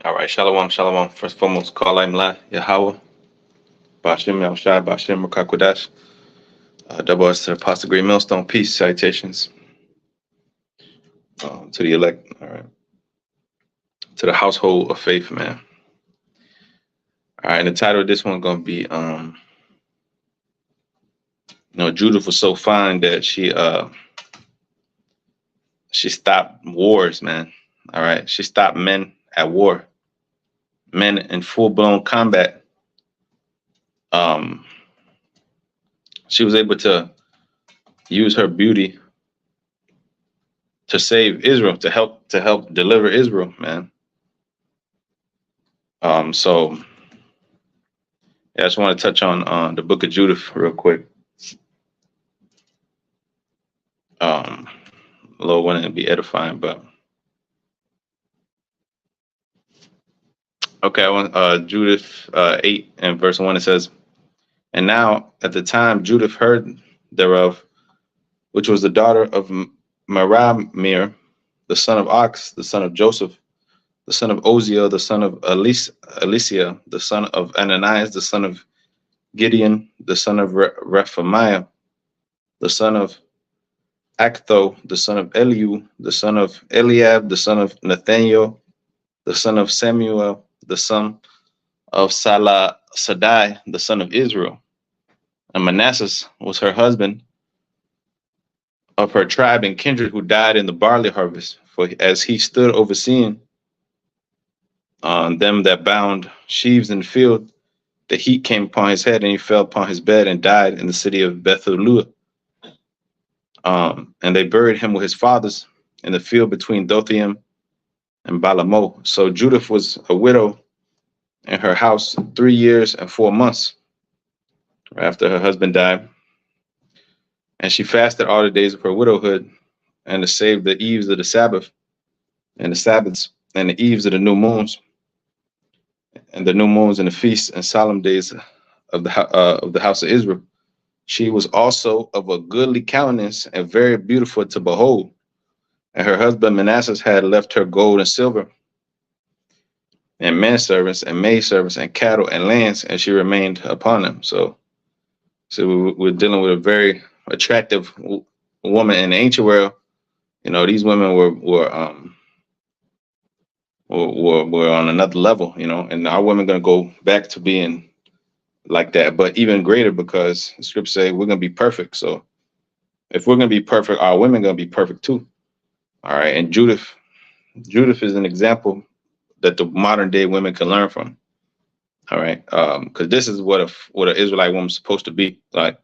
All right, shalom, shalom. First and foremost, call Imla, Yahweh, Bashem, Yahushai, Bashem, Rakakwadash. Double S to the Apostle Great Millstone. Peace, salutations to the elect. All right, to the household of faith, man. All right, and the title of this one gonna be, Judith was so fine that she stopped wars, man. All right, she stopped men at war, men in full blown combat. Um, she was able to use her beauty to save Israel, to help deliver Israel, man. So yeah, I just want to touch on the book of Judith real quick. Lord wanting to be edifying, but okay, I want Judith 8 and verse 1. It says, "And now at the time Judith heard thereof, which was the daughter of Meramir, the son of Ox, the son of Joseph, the son of Oziel, the son of Alicia, the son of Ananias, the son of Gideon, the son of Rephaiah, the son of Actho, the son of Eliu, the son of Eliab, the son of Nathaniel, the son of Samuel, the son of Sadai, the son of Israel. And Manasseh was her husband of her tribe and kindred, who died in the barley harvest. For as he stood overseeing them that bound sheaves in the field, the heat came upon his head, and he fell upon his bed and died in the city of Bethlehem. And they buried him with his fathers in the field between Dothaim and Balamo. So Judith was a widow in her house 3 years and 4 months after her husband died. And she fasted all the days of her widowhood, and to save the eves of the Sabbath, and the Sabbaths, and the eves of the new moons, and the new moons and the feasts and solemn days of the house of Israel. She was also of a goodly countenance and very beautiful to behold. And her husband Manasseh had left her gold and silver, and manservants and maidservants and cattle and lands, and she remained upon them. So we're dealing with a very attractive woman in the ancient world. These women were on another level. And our women gonna go back to being like that, but even greater, because the scriptures say we're gonna be perfect. So if we're gonna be perfect, our women gonna be perfect too. All right, and Judith is an example that the modern day women can learn from. All right, because this is what an Israelite woman's supposed to be like.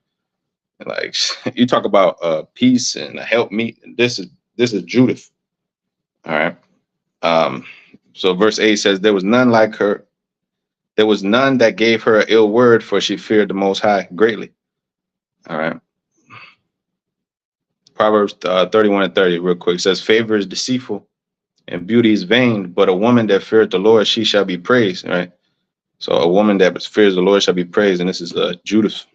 Like you talk about peace and help me. This is Judith. All right. So verse 8 says, "There was none like her. There was none that gave her an ill word, for she feared the Most High greatly." All right. Proverbs 31 and 30, real quick, says, "Favor is deceitful and beauty is vain, but a woman that feareth the Lord, she shall be praised." All right. So a woman that fears the Lord shall be praised. And this is Judith.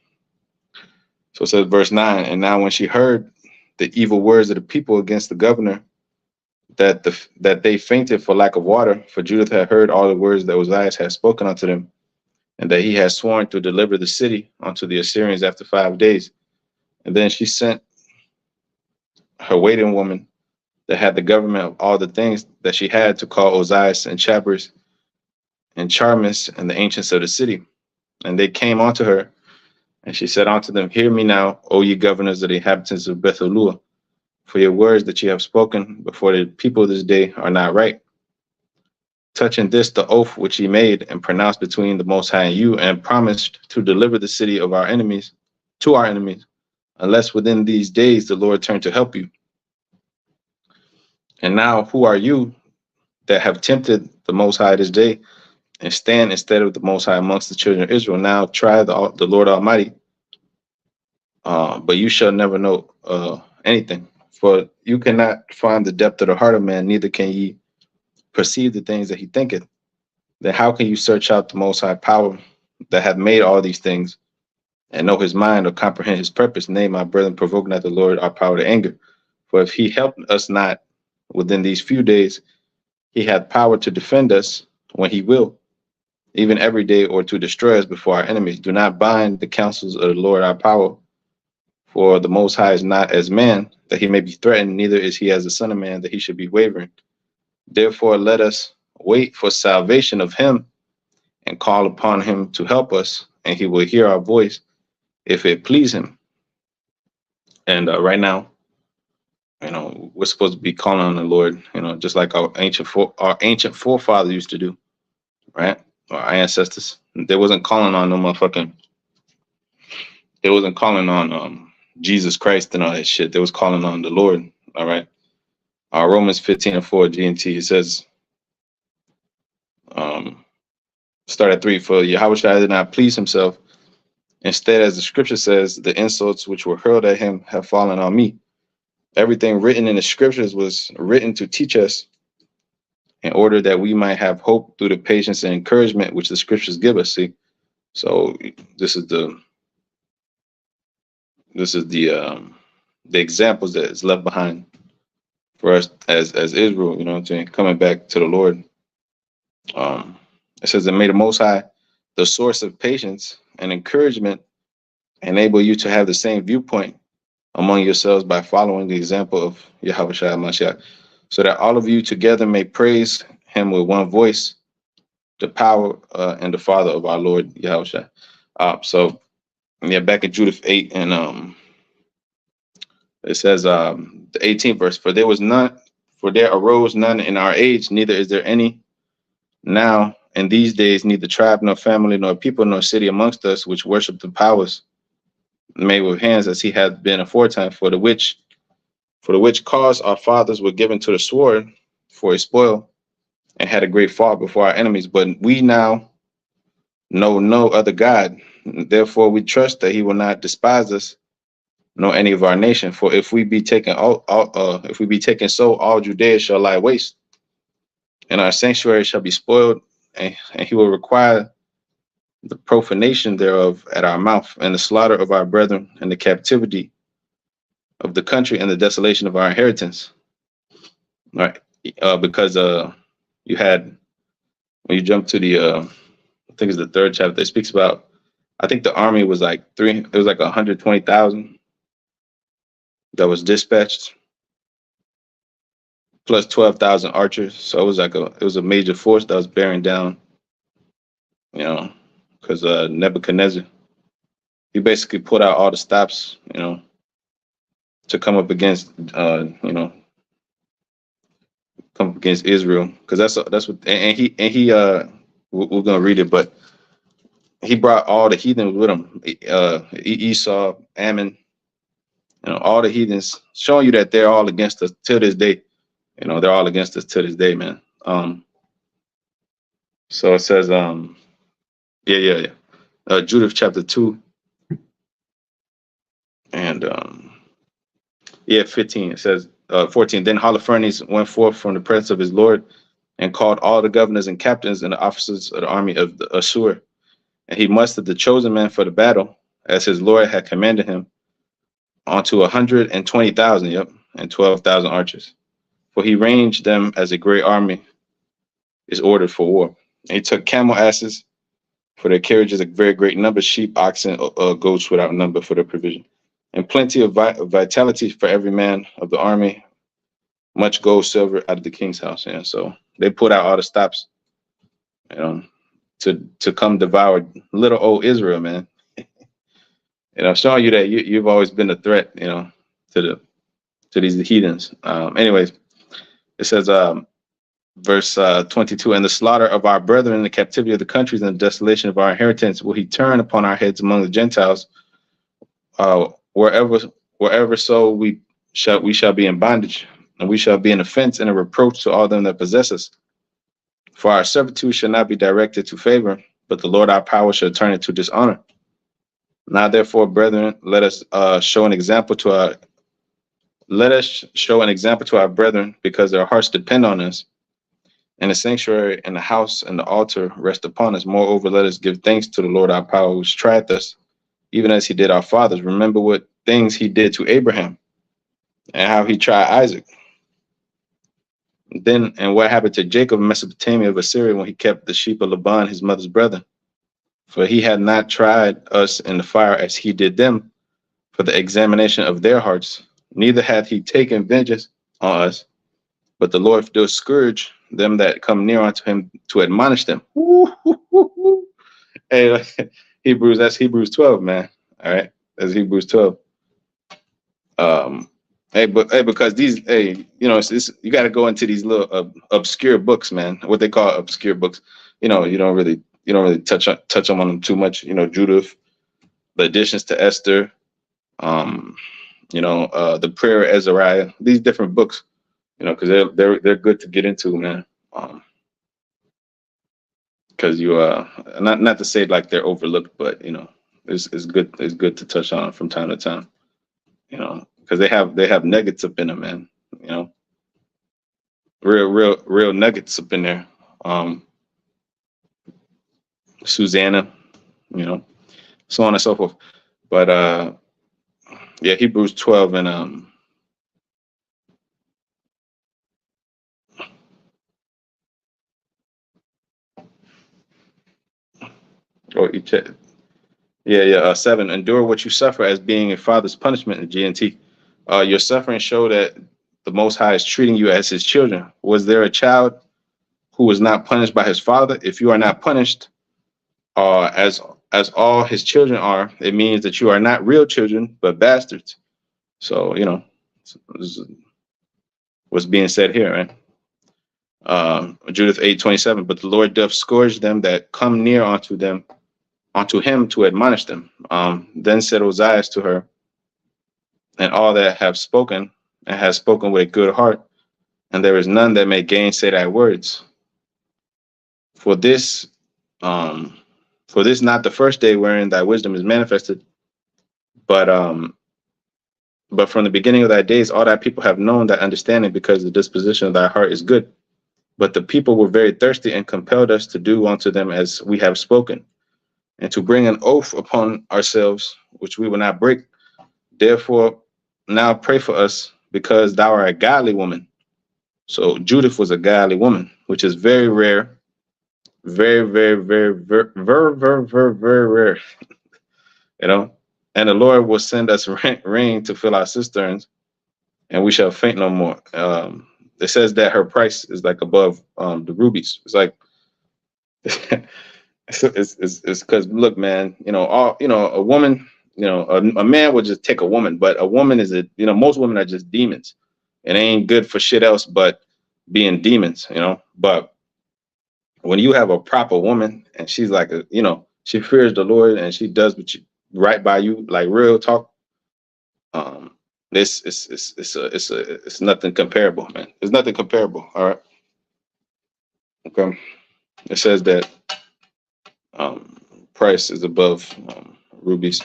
So it says verse 9, "And now when she heard the evil words of the people against the governor, that they fainted for lack of water, for Judith had heard all the words that Ozias had spoken unto them, and that he had sworn to deliver the city unto the Assyrians after 5 days. And then she sent her waiting woman that had the government of all the things that she had, to call Ozias and Chabbers and Charmis and the ancients of the city. And they came unto her, and she said unto them, Hear me now, O ye governors of the inhabitants of Bethlehem, for your words that ye have spoken before the people this day are not right. Touching this, the oath which ye made and pronounced between the Most High and you, and promised to deliver the city of our enemies to our enemies, unless within these days the Lord turn to help you. And now who are you that have tempted the Most High this day, and stand instead of the Most High amongst the children of Israel? Now try the Lord Almighty, but you shall never know anything. For you cannot find the depth of the heart of man, neither can ye perceive the things that he thinketh. Then how can you search out the Most High power that hath made all these things, and know his mind, or comprehend his purpose? Nay, my brethren, provoke not the Lord our power to anger. For if he helped us not within these few days, he hath power to defend us when he will, even every day, or to destroy us before our enemies. Do not bind the counsels of the Lord our power, for the Most High is not as man, that he may be threatened, neither is he as the Son of Man, that he should be wavering. Therefore, let us wait for salvation of him and call upon him to help us, and he will hear our voice if it please him. And right now, we're supposed to be calling on the Lord, just like our ancient forefathers used to do, right? Our ancestors. They wasn't calling on no motherfucking. They wasn't calling on Jesus Christ and all that shit. They was calling on the Lord. All right. Romans 15:4 GNT. It says, start at 3. For Yahushua did not please himself. Instead, as the scripture says, the insults which were hurled at him have fallen on me. Everything written in the scriptures was written to teach us, in order that we might have hope through the patience and encouragement which the scriptures give us. See, so this is the examples that is left behind for us as Israel. You know what I'm saying? Coming back to the Lord. It says that may the Most High, the source of patience and encouragement, enable you to have the same viewpoint among yourselves by following the example of Yahushua Mashiach, so that all of you together may praise him with one voice, the power and the Father of our Lord Yahushua. So back in Judith 8, and it says the 18th verse, for there arose none in our age, neither is there any now in these days, neither tribe nor family nor people nor city amongst us which worship the powers made with hands, as he had been aforetime, for the which cause our fathers were given to the sword for a spoil, and had a great fall before our enemies. But we now know no other God. Therefore we trust that he will not despise us, nor any of our nation. For if we be taken so, all Judea shall lie waste, and our sanctuary shall be spoiled, and he will require the profanation thereof at our mouth, and the slaughter of our brethren, and the captivity of the country, and the desolation of our inheritance. Right? Because you had, when you jump to the I think it's the 3rd chapter, it speaks about, I think the army was like 120,000 that was dispatched, plus 12,000 archers. So it was a major force that was bearing down, because Nebuchadnezzar, he basically put out all the stops, to come up against, come up against Israel, because that's what, and he we're gonna read it, but he brought all the heathens with him, Esau, Ammon, all the heathens, showing you that they're all against us till this day. They're all against us to this day, man. So it says, Judith chapter 2 and 15. It says 14. Then Holofernes went forth from the presence of his Lord, and called all the governors and captains and the officers of the army of the Assur, and he mustered the chosen men for the battle, as his Lord had commanded him, unto 120,000, and 12,000 archers. For he ranged them as a great army is ordered for war. And he took camel asses for their carriages, a very great number, sheep, oxen, goats without number for their provision, and plenty of vitality for every man of the army, much gold, silver out of the king's house. And so they put out all the stops, to come devour little old Israel, man. Showing you that you've always been a threat, to these heathens. Anyways, it says, verse 22, and the slaughter of our brethren in the captivity of the countries and the desolation of our inheritance will he turn upon our heads among the Gentiles. Wherever so we shall be in bondage, and we shall be an offense and a reproach to all them that possess us. For our servitude shall not be directed to favor, but the Lord our power shall turn it to dishonor. Now therefore, brethren, let us show an example to our brethren, because their hearts depend on us, and the sanctuary and the house and the altar rest upon us. Moreover, let us give thanks to the Lord our power, which tried us, even as he did our fathers. Remember what things he did to Abraham, and how he tried Isaac. Then, and what happened to Jacob in Mesopotamia of Assyria when he kept the sheep of Laban, his mother's brother? For he had not tried us in the fire as he did them for the examination of their hearts. Neither hath he taken vengeance on us, but the Lord doth scourge them that come near unto him to admonish them. Hey, Hebrews, that's Hebrews 12, man. All right, that's Hebrews 12. Hey, because these, hey, it's you got to go into these little obscure books, man. What they call obscure books. You don't really touch them on them too much. Judith, the additions to Esther, the prayer of Azariah. These different books, because they're good to get into, man. Because you not to say like they're overlooked, but it's good to touch on from time to time. Because they have nuggets up in them, man. Real nuggets up in there. Susanna, so on and so forth. But yeah, Hebrews 12 and yeah, 7. Endure what you suffer as being a father's punishment in GNT. Your suffering show that the Most High is treating you as his children. Was there a child who was not punished by his father? If you are not punished, as all his children are, it means that you are not real children, but bastards. So, what's being said here, right? Judith 8:27. But the Lord doth scourge them that come near unto him to admonish them. Then said Ozias to her, and all that have spoken, and has spoken with a good heart, and there is none that may gainsay thy words. For this not the first day wherein thy wisdom is manifested, but from the beginning of thy days all thy people have known thy understanding, because the disposition of thy heart is good. But the people were very thirsty, and compelled us to do unto them as we have spoken, and to bring an oath upon ourselves, which we will not break. Therefore, now pray for us, because thou art a godly woman. So Judith was a godly woman, which is very rare. Very, very, very, very, very, very, very, very rare. And the Lord will send us rain to fill our cisterns, and we shall faint no more. It says that her price is like above the rubies. It's like it's because look, man, a woman, a man would just take a woman, but a woman is most women are just demons, and they ain't good for shit else but being demons, But when you have a proper woman and she's like she fears the Lord and she does right by you, like real talk, it's nothing comparable, man. It's nothing comparable. All right. Okay. It says that price is above rubies.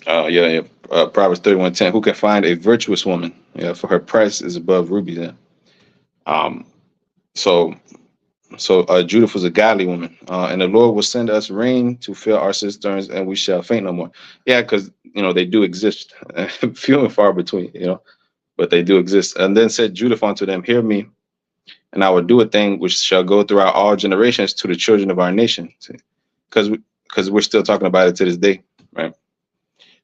Proverbs 31:10. Who can find a virtuous woman? Yeah, for her price is above rubies. Yeah. So Judith was a godly woman, and the Lord will send us rain to fill our cisterns, and we shall faint no more. Yeah, because they do exist, few and far between, but they do exist. And then said Judith unto them, hear me, and I will do a thing which shall go throughout all generations to the children of our nation. Because we're still talking about it to this day, right?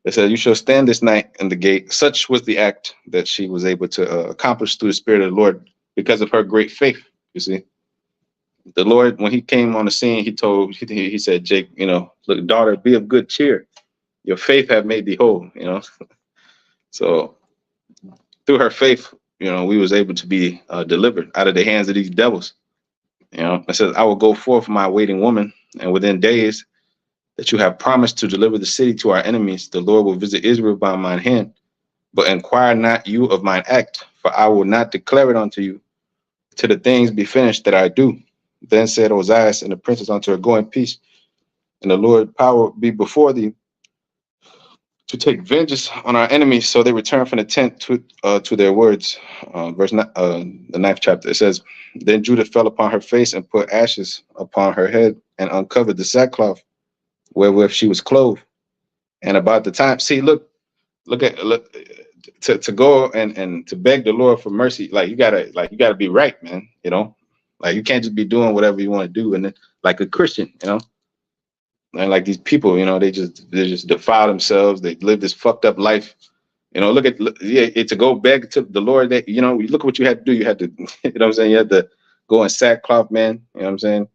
It said, you shall stand this night in the gate. Such was the act that she was able to accomplish through the Spirit of the Lord because of her great faith. You see, the Lord, when he came on the scene, he said, Jake, look, daughter, be of good cheer. Your faith have made thee whole, So through her faith, we was able to be delivered out of the hands of these devils. It says, I will go forth, my waiting woman, and within days that you have promised to deliver the city to our enemies, the Lord will visit Israel by mine hand. But inquire not you of mine act, for I will not declare it unto you till the things be finished that I do. Then said Ozias and the princes unto her, go in peace, and the Lord power be before thee to take vengeance on our enemies. So they returned from the tent to their words. Verse 9, the 9th chapter. It says, then Judith fell upon her face and put ashes upon her head and uncovered the sackcloth wherewith she was clothed. And about the time, see, look look to go and to beg the Lord for mercy. Like you gotta be right, man. You know, like you can't just be doing whatever you want to do, and then, like a Christian, you know. And like these people, you know, they just defile themselves. They live this fucked up life. You know, to go beg to the Lord that, you know, look at what you had to do. You had to, you know what I'm saying? You had to go in sackcloth, man. You know what I'm saying?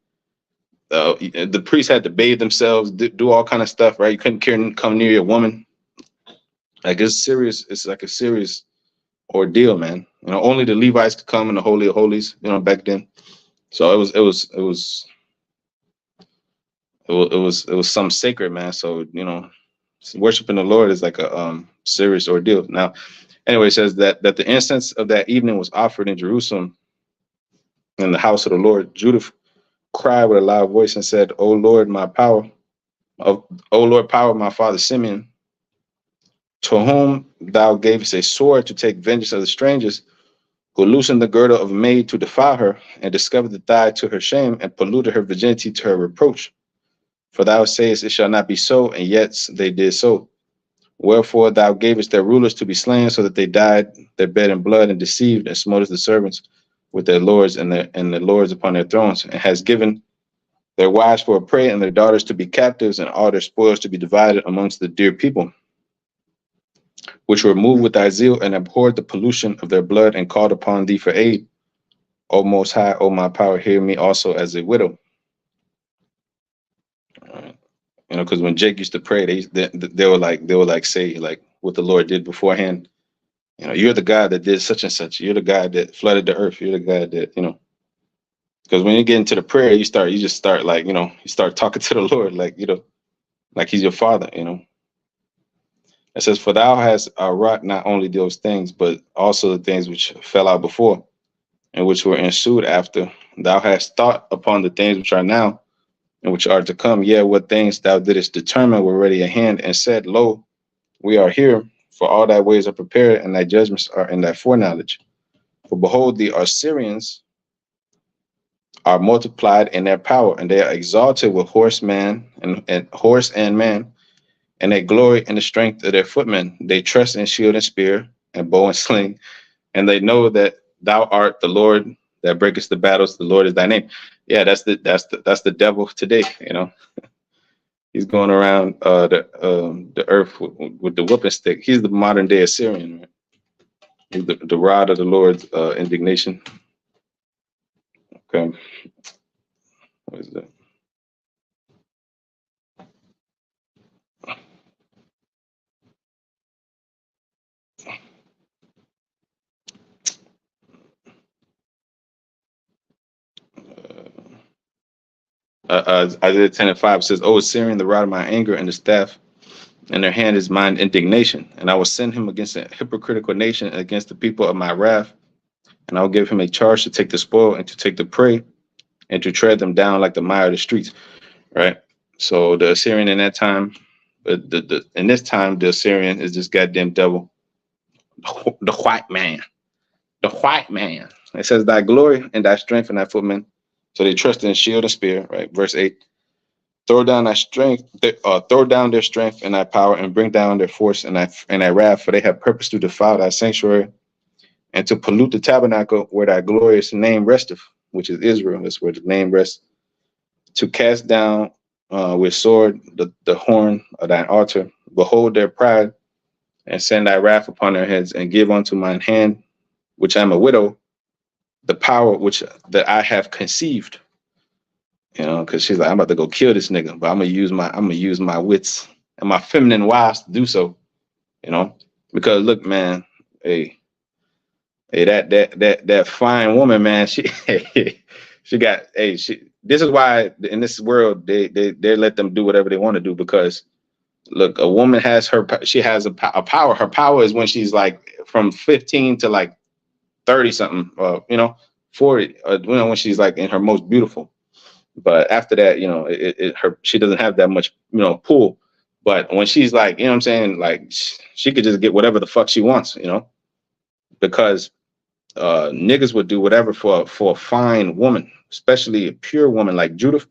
The priests had to bathe themselves, do all kind of stuff, right? You couldn't come near your woman. Like it's serious. It's like a serious ordeal, man. You know, only the Levites could come in the Holy of Holies, you know, back then. So it was something sacred, man. So, you know, worshiping the Lord is like a serious ordeal. Now, anyway, it says that the incense of that evening was offered in Jerusalem in the house of the Lord. Judith cried with a loud voice and said, "O Lord, O Lord, power of my father Simeon, to whom thou gavest a sword to take vengeance of the strangers, who loosened the girdle of a maid to defile her, and discovered the thigh to her shame, and polluted her virginity to her reproach. For thou sayest, it shall not be so, and yet they did so. Wherefore thou gavest their rulers to be slain, so that they dyed their bed in blood, and deceived and smote the servants with their lords and the lords upon their thrones, and has given their wives for a prey, and their daughters to be captives, and all their spoils to be divided amongst the dear people, which were moved with thy zeal, and abhorred the pollution of their blood, and called upon thee for aid. O Most High, O my power, hear me also as a widow." All right. You know, because when Jake used to pray, they were like say like what the Lord did beforehand. You know, you're the God that did such and such. You're the God that flooded the earth. You're the God that, you know. Because when you get into the prayer, you just start like, you know, you start talking to the Lord like, you know, like He's your Father. You know. It says, "For thou hast wrought not only those things, but also the things which fell out before, and which were ensued after. Thou hast thought upon the things which are now, and which are to come. Yea, what things thou didst determine were ready at hand, and said, Lo, we are here. For all thy ways are prepared, and thy judgments are in thy foreknowledge. For behold, the Assyrians are multiplied in their power, and they are exalted with horseman and horse and man, and they glory in the strength of their footmen. They trust in shield and spear, and bow and sling, and they know that thou art the Lord that breakest the battles. The Lord is thy name." Yeah, that's the devil today. You know, he's going around the earth with the whooping stick. He's the modern day Assyrian, right? He's the rod of the Lord's indignation. Okay, what is that? Isaiah 10:5 says, "O Assyrian, the rod of my anger and the staff in their hand is mine indignation. And I will send him against a hypocritical nation, and against the people of my wrath. And I will give him a charge to take the spoil and to take the prey and to tread them down like the mire of the streets." Right. So the Assyrian in that time, in this time, the Assyrian is this goddamn devil, the white man, the white man. It says, "Thy glory and thy strength and thy footmen." So they trust in shield and spear. Right. Verse 8. "Throw down thy strength, throw down their strength and thy power, and bring down their force and thy wrath, for they have purpose to defile thy sanctuary, and to pollute the tabernacle where thy glorious name resteth," which is Israel. That's where the name rests. "To cast down with sword the horn of thine altar. Behold their pride, and send thy wrath upon their heads, and give unto mine hand, which I am a widow, the power which that I have conceived." You know, because she's like, "I'm about to go kill this nigga, but I'm gonna use my wits and my feminine wiles to do so." You know, because look, man, hey, that fine woman, man, she she got this is why in this world they let them do whatever they want to do, because look, a woman has she has a power. Her power is when she's like from 15 to like 30 something, you know, 40, you know, when she's like in her most beautiful. But after that, you know, she doesn't have that much, you know, pull. But when she's like, you know what I'm saying, like she could just get whatever the fuck she wants, you know, because niggas would do whatever for a fine woman, especially a pure woman like Judith.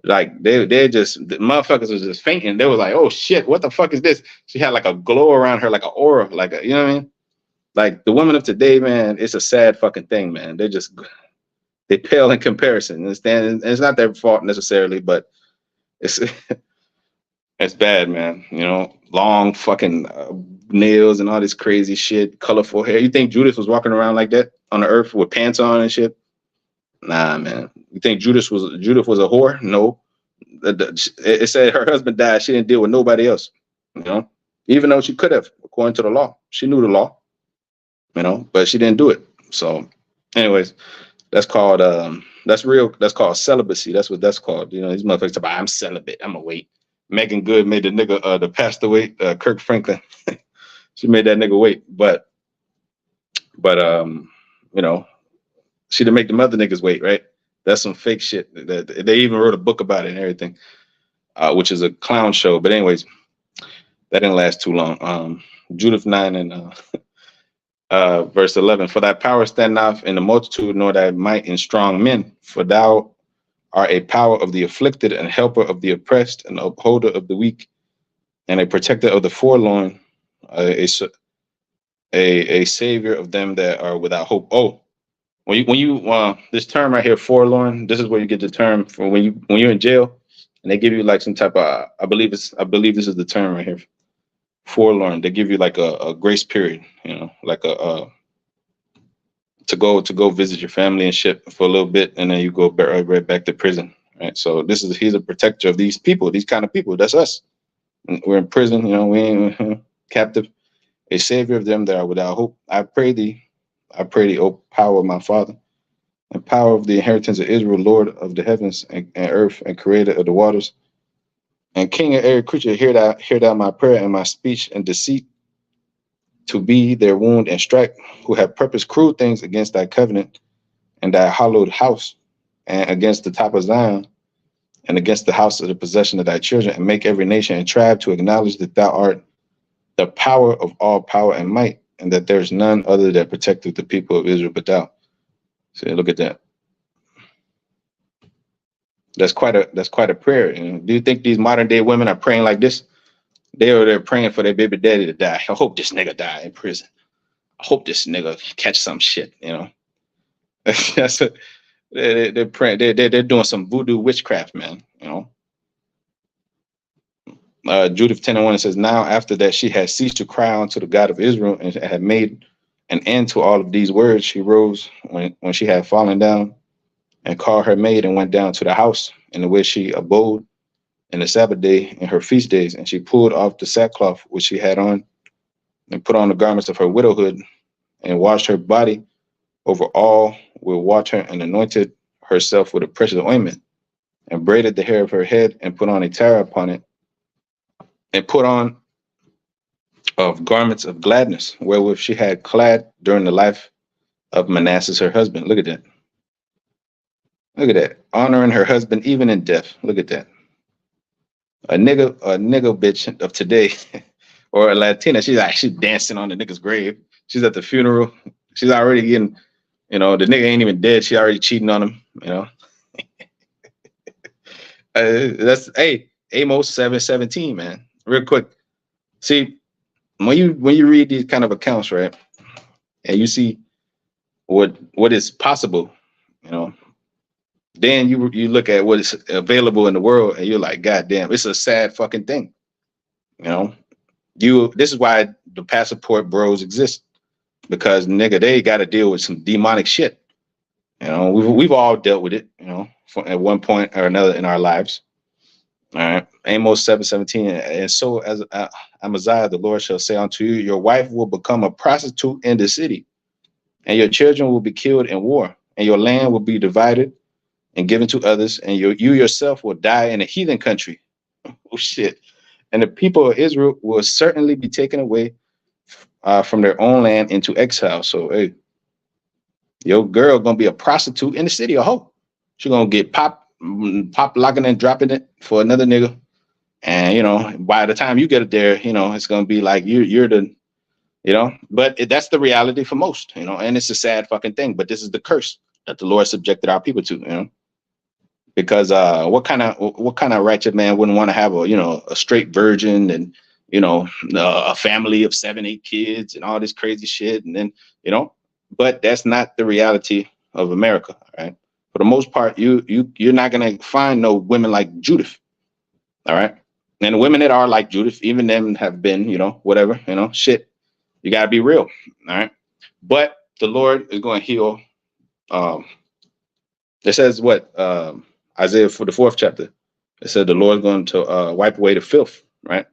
Like the motherfuckers was just fainting. They was like, oh shit, what the fuck is this? She had like a glow around her, like an aura, like a, you know what I mean? Like the women of today, man, it's a sad fucking thing, man. They pale in comparison. And it's not their fault necessarily, but it's it's bad, man. You know, long fucking nails and all this crazy shit, colorful hair. You think Judith was walking around like that on the earth with pants on and shit? Nah, man. You think Judith was a whore? No. It said her husband died. She didn't deal with nobody else. You know, even though she could have, according to the law, she knew the law. You know, but she didn't do it. So, anyways, that's called that's real. That's called celibacy. That's what that's called. You know, these motherfuckers talk about I'm celibate. I'm gonna wait. Megan Good made the nigga the pastor wait. Kirk Franklin, she made that nigga wait. But you know, she didn't make the other niggas wait, right? That's some fake shit. They even wrote a book about it and everything, which is a clown show. But anyways, that didn't last too long. Judith 9 and verse 11. For thy power stand not in the multitude, nor thy might in strong men. For thou art a power of the afflicted, and helper of the oppressed, and upholder of the weak, and a protector of the forlorn, a savior of them that are without hope. Oh, when you this term right here, forlorn, this is where you get the term for when you're in jail and they give you like some type of I believe this is the term right here, forlorn. They give you like a grace period, you know, like a to go visit your family and shit for a little bit, and then you go right back to prison, right? So he's a protector of these people, these kind of people. That's us. We're in prison, you know, we ain't captive. A savior of them that are without hope. I pray thee, O power of my Father, and power of the inheritance of Israel, Lord of the heavens and earth, and creator of the waters, and King of every creature, hear thou my prayer and my speech and deceit, to be their wound and strike, who have purposed cruel things against thy covenant and thy hallowed house, and against the top of Zion, and against the house of the possession of thy children, and make every nation and tribe to acknowledge that thou art the power of all power and might, and that there's none other that protecteth the people of Israel but thou. So look at that. That's quite a prayer. You know? Do you think these modern day women are praying like this? They're praying for their baby daddy to die. I hope this nigga die in prison. I hope this nigga catch some shit. You know, that's what they're praying. They're doing some voodoo witchcraft, man. You know. Judith 10:1 says, now after that she had ceased to cry unto the God of Israel and had made an end to all of these words, she rose when she had fallen down and called her maid and went down to the house in the which she abode in the Sabbath day and her feast days. And she pulled off the sackcloth which she had on and put on the garments of her widowhood and washed her body over all with water and anointed herself with a precious ointment and braided the hair of her head and put on a tiara upon it and put on of garments of gladness wherewith she had clad during the life of Manasseh her husband. Look at that. Look at that. Honoring her husband even in death. Look at that. A nigga bitch of today or a Latina, she's actually dancing on the nigga's grave. She's at the funeral. She's already getting, you know, the nigga ain't even dead. She already cheating on him, you know. That's Amos 7:17, man. Real quick. See, when you read these kind of accounts, right, and you see what is possible, you know, then you look at what is available in the world and you're like, God damn, it's a sad fucking thing. You know, this is why the passport bros exist, because nigga, they got to deal with some demonic shit. You know, we've all dealt with it, you know, at one point or another in our lives. All right. Amos 7:17. And so as Amaziah, the Lord shall say unto you, your wife will become a prostitute in the city, and your children will be killed in war, and your land will be divided and given to others, and you yourself will die in a heathen country. Oh shit. And the people of Israel will certainly be taken away from their own land into exile. So hey, your girl gonna be a prostitute in the city of hope. She gonna get pop locking and dropping it for another nigga. And you know, by the time you get there, you know, it's gonna be like you're the, you know, but that's the reality for most, you know, and it's a sad fucking thing. But this is the curse that the Lord subjected our people to, you know. because what kind of righteous man wouldn't want to have a straight virgin and a family of 7, 8 kids and all this crazy shit, and then but that's not the reality of America, right? For the most part, you're not gonna find no women like Judith, all right? And the women that are like Judith, even them have been, whatever, shit. You gotta be real, all right? But the Lord is going to heal. It says what Isaiah for the 4th chapter. It said the Lord's going to wipe away the filth, right?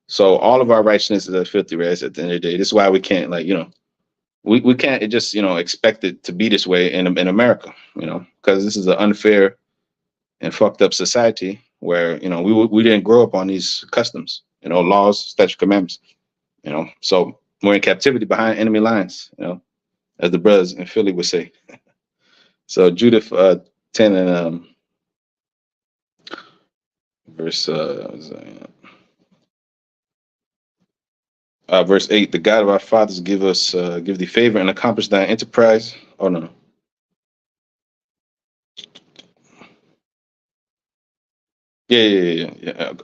So all of our righteousness is a filthy rags at the end of the day. This is why we can't we can't just expect it to be this way in America, because this is an unfair and fucked up society where we didn't grow up on these customs, laws, statute, commandments, so we're in captivity behind enemy lines, as the brothers in Philly would say. So Judith 10 and verse 8, the God of our fathers give thee favor and accomplish thy enterprise. Oh no. Yeah.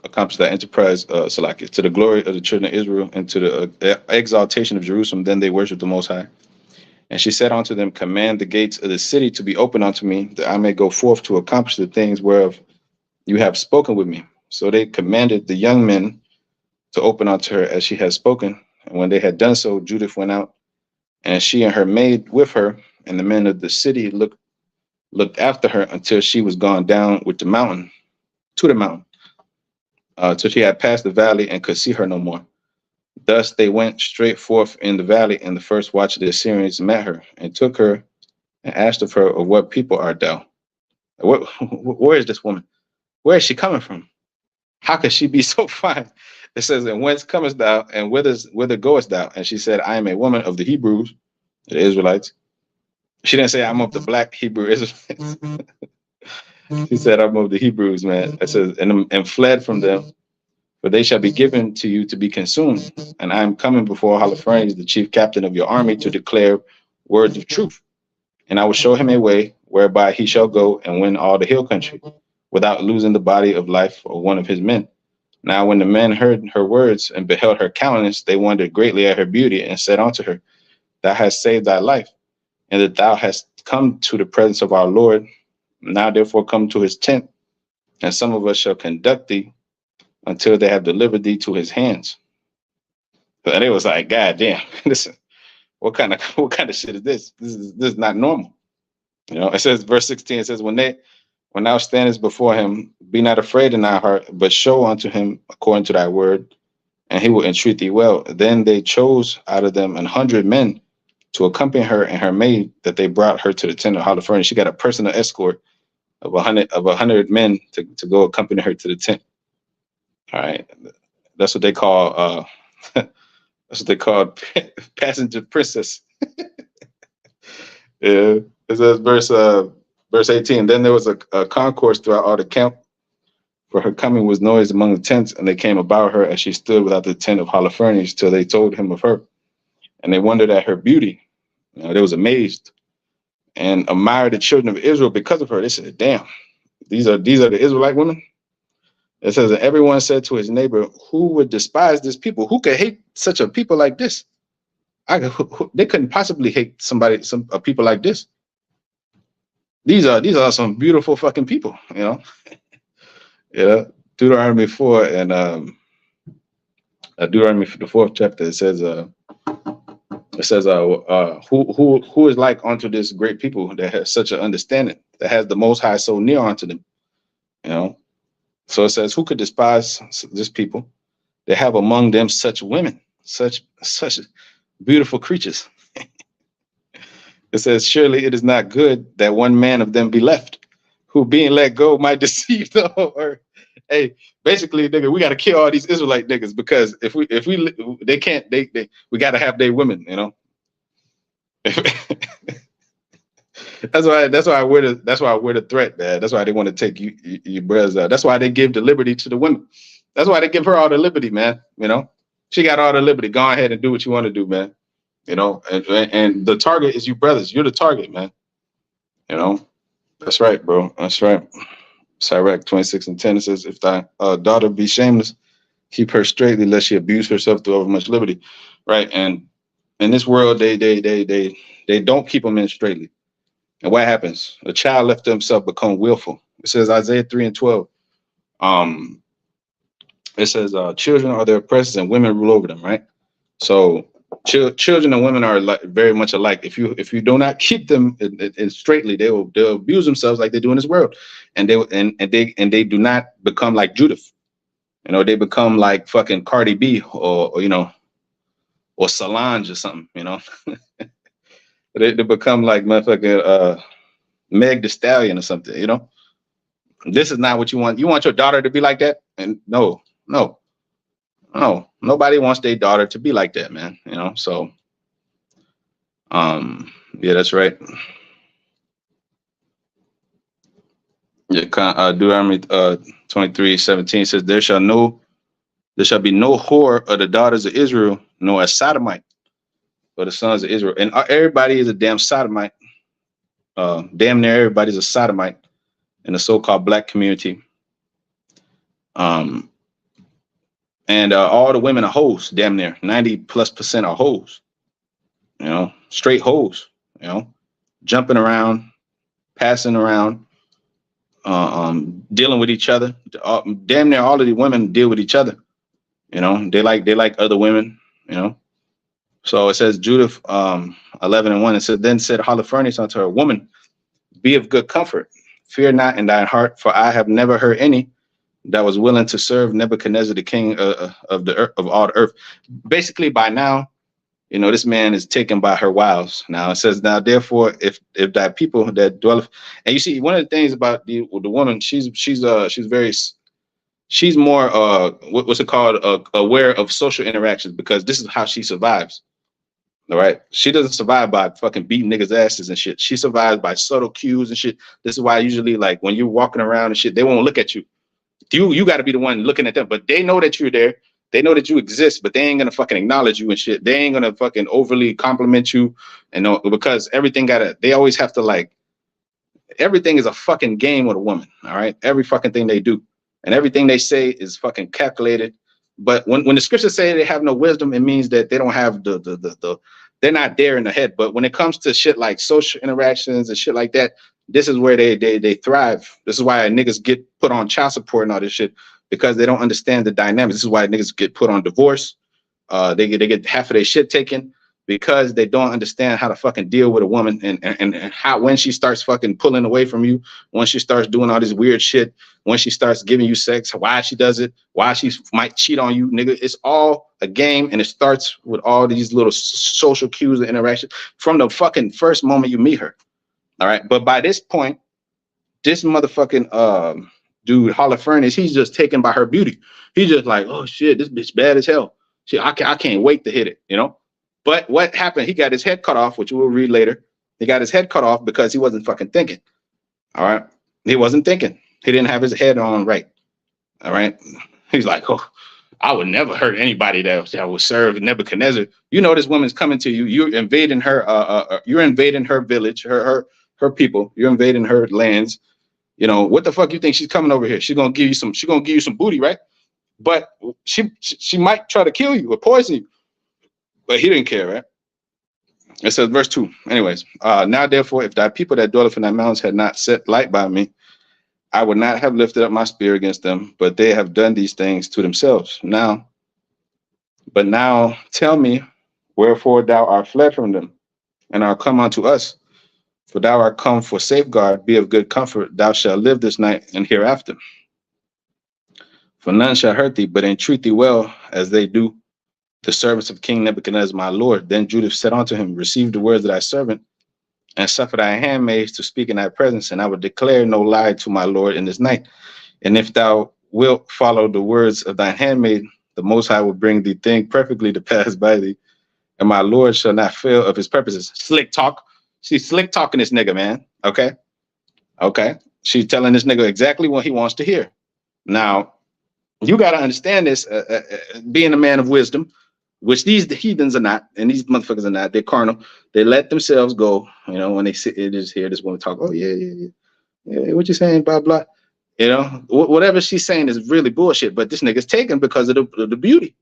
Accomplish thy enterprise, Salaki, to the glory of the children of Israel and to the exaltation of Jerusalem. Then they worship the Most High. And she said unto them, command the gates of the city to be open unto me, that I may go forth to accomplish the things whereof you have spoken with me. So they commanded the young men to open unto her as she had spoken. And when they had done so, Judith went out, and she and her maid with her, and the men of the city looked after her until she was gone down to the mountain, till she had passed the valley and could see her no more. Thus they went straight forth in the valley, and the first watch of the Assyrians met her, and took her, and asked of her, of what people art thou? Where is this woman? Where is she coming from? How could she be so fine? It says, and whence comest thou, and whither goest thou? And she said, I am a woman of the Hebrews, the Israelites. She didn't say, I'm of the black Hebrew Israelites. She said, I'm of the Hebrews, man. It says, and fled from them, for they shall be given to you to be consumed. And I am coming before Holofernes, the chief captain of your army, to declare words of truth. And I will show him a way whereby he shall go and win all the hill country, without losing the body of life of one of his men. Now when the men heard her words and beheld her countenance, they wondered greatly at her beauty, and said unto her, thou hast saved thy life, and that thou hast come to the presence of our Lord. Now therefore come to his tent, and some of us shall conduct thee until they have delivered thee to his hands. And it was like, God damn, listen, what kind of shit is this? This is not normal. It says, verse 16, it says, when thou standest before him, be not afraid in thy heart, but show unto him according to thy word, and he will entreat thee well. Then they chose out of them 100 men to accompany her and her maid, that they brought her to the tent of Holofernes. She got a personal escort of 100 men to go accompany her to the tent. All right, that's what they call passenger princess. Yeah, it says verse 18. Then there was a concourse throughout all the camp, for her coming was noised among the tents, and they came about her as she stood without the tent of Holofernes, till they told him of her, and they wondered at her beauty. They was amazed and admired the children of Israel because of her. They said, "Damn, these are the Israelite women." It says that everyone said to his neighbor, who would despise this people? Who could hate such a people like this? They couldn't possibly hate some people like this. These are some beautiful fucking people, Deuteronomy 4 and Deuteronomy the 4th chapter. It says who is like unto this great people that has such an understanding, that has the Most High so near unto them, So it says, who could despise this people? They have among them such women, such beautiful creatures. It says, surely it is not good that one man of them be left, who being let go might deceive the whole earth. Hey, basically, nigga, we got to kill all these Israelite niggas, because if we we got to have their women, That's why we're the threat, man. That's why they want to take you brothers out. That's why they give the liberty to the women. That's why they give her all the liberty, man. She got all the liberty. Go ahead and do what you want to do, man. And the target is you brothers. You're the target, man. That's right, bro. That's right. Sirach 26:10, it says, if thy daughter be shameless, keep her straightly, lest she abuse herself through overmuch liberty. Right. And in this world, they don't keep them in straightly. And what happens? A child left to himself become willful. It says Isaiah 3:12. Um, it says children are their oppressors and women rule over them, right? So children and women are like very much alike. If you do not keep them in straightly, they'll abuse themselves like they do in this world, and they do not become like Judith. You know, they become like fucking Cardi B or you know, or Solange or something. You know, they become like motherfucking Meg Thee Stallion or something. You know, this is not what you want. You want your daughter to be like that? And no, nobody wants their daughter to be like that, man. You know, so yeah, that's right. Yeah, Deuteronomy 23:17 says, there shall be no whore of the daughters of Israel, nor a sodomite for the sons of Israel. And everybody is a damn sodomite. Damn near everybody's a sodomite in the so-called black community. And all the women are hoes, damn near 90+% are hoes. You know, straight hoes. You know, jumping around, passing around, dealing with each other. Damn near all of the women deal with each other. You know, they like other women. You know, so it says Judith 11:1. It said, then said Holofernes unto her, woman, be of good comfort, fear not in thine heart, for I have never heard any that was willing to serve Nebuchadnezzar, the king of the earth, of all the earth. Basically, by now, you know, this man is taken by her wiles. Now it says, now therefore, if thy people that dwell, and you see, one of the things about the woman, she's more what's it called, aware of social interactions, because this is how she survives. All right, she doesn't survive by fucking beating niggas' asses and shit. She survives by subtle cues and shit. This is why usually, like, when you're walking around and shit, they won't look at you. You got to be the one looking at them, but they know that you're there. They know that you exist, but they ain't gonna fucking acknowledge you and shit. They ain't gonna fucking overly compliment you, and because they always have to, like, everything is a fucking game with a woman. All right, every fucking thing they do and everything they say is fucking calculated. But when the scriptures say they have no wisdom, it means that they don't have they're not there in the head. But when it comes to shit like social interactions and shit like that, this is where they thrive. This is why niggas get put on child support and all this shit, because they don't understand the dynamics. This is why niggas get put on divorce. They get half of their shit taken, because they don't understand how to fucking deal with a woman, and how, when she starts fucking pulling away from you, when she starts doing all this weird shit, when she starts giving you sex, why she does it, why she might cheat on you, nigga. It's all a game, and it starts with all these little social cues and interactions from the fucking first moment you meet her. All right, but by this point, this motherfucking dude Holofernes, he's just taken by her beauty. He's just like, oh shit, this bitch bad as hell. I can't wait to hit it, you know. But what happened? He got his head cut off, which we'll read later. He got his head cut off because he wasn't fucking thinking. All right, he wasn't thinking. He didn't have his head on right. All right, he's like, oh, I would never hurt anybody that would serve Nebuchadnezzar. You know, this woman's coming to you. You're invading her. You're invading her village, her people. You're invading her lands. You know, what the fuck you think she's coming over here? She's gonna give you some. She's gonna give you some booty, right? But she might try to kill you or poison you. But he didn't care, right? It says verse 2. Anyways, now therefore, if thy people that dwelleth in thy mountains had not set light by me, I would not have lifted up my spear against them, but they have done these things to themselves. Now tell me, wherefore thou art fled from them, and art come unto us. For thou art come for safeguard, be of good comfort, thou shalt live this night and hereafter. For none shall hurt thee, but entreat thee well, as they do the servants of King Nebuchadnezzar, my lord. Then Judith said unto him, receive the words of thy servant, and suffer thy handmaids to speak in thy presence, and I will declare no lie to my lord in this night. And if thou wilt follow the words of thine handmaid, the Most High will bring thee thing perfectly to pass by thee, and my lord shall not fail of his purposes. Slick talk. She's slick talking this nigga, man. Okay. She's telling this nigga exactly what he wants to hear. Now, you got to understand this, being a man of wisdom, which the heathens are not, and these motherfuckers are not. They're carnal. They let themselves go. You know, when they sit and just hear this woman talk, oh yeah, what you saying, blah blah. You know, whatever she's saying is really bullshit. But this nigga's taken because of the beauty.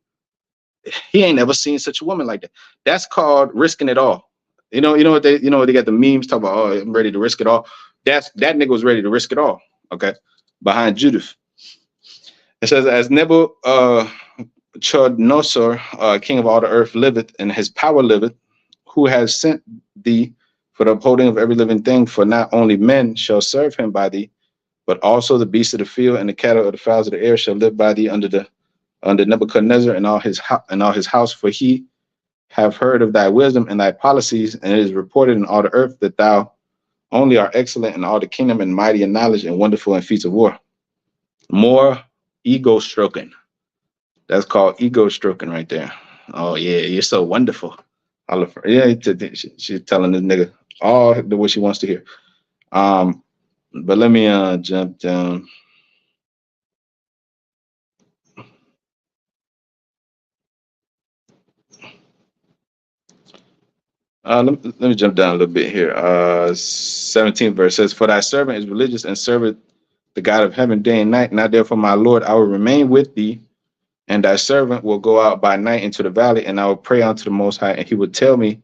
He ain't never seen such a woman like that. That's called risking it all. You know what they got the memes talking about. Oh, I'm ready to risk it all. That nigga was ready to risk it all. Okay, behind Judith. It says, as Nebuchadnezzar, king of all the earth, liveth, and his power liveth, who has sent thee for the upholding of every living thing. For not only men shall serve him by thee, but also the beasts of the field and the cattle of the fowls of the air shall live by thee under Nebuchadnezzar and all his house. For he have heard of thy wisdom and thy policies, and it is reported in all the earth that thou only art excellent in all the kingdom and mighty in knowledge and wonderful in feats of war. More ego stroking. That's called ego stroking right there. Oh yeah, you're so wonderful. Yeah, she's telling this nigga all what she wants to hear. But let me jump down. Let me jump down a little bit here. 17th verse says, for thy servant is religious and serveth the God of heaven day and night. Now therefore, my Lord, I will remain with thee, and thy servant will go out by night into the valley, and I will pray unto the Most High, and he will tell me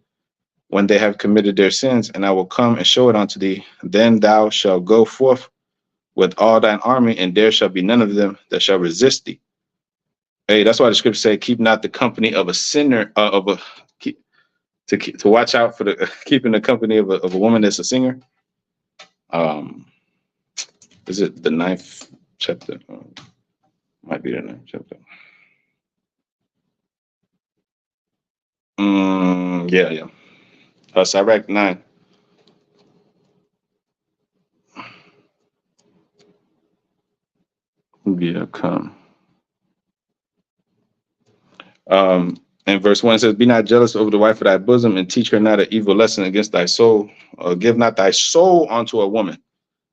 when they have committed their sins, and I will come and show it unto thee. Then thou shalt go forth with all thine army, and there shall be none of them that shall resist thee. Hey, that's why the scripture say, keep not the company of a sinner, to watch out for the keeping the company of a woman that's a singer. Is it the 9th chapter? Might be the 9th chapter. Yeah. Sirach 9. Yeah, come. And verse 1 says, be not jealous over the wife of thy bosom, and teach her not an evil lesson against thy soul. Give not thy soul unto a woman.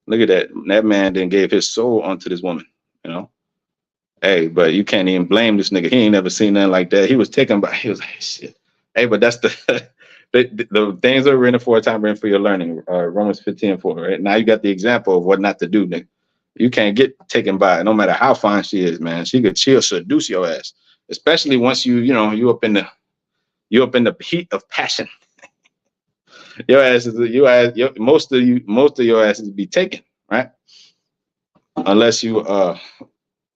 Look at that. That man then gave his soul unto this woman, you know. Hey, but you can't even blame this nigga. He ain't never seen nothing like that. He was taken by, he was like, shit. Hey, but that's the things that are written for a time written for your learning. Romans 15:4, right? Now you got the example of what not to do, nigga. You can't get taken by it, no matter how fine she is, man. She'll seduce your ass, especially once you up in the heat of passion. Most of your asses be taken, right? Unless you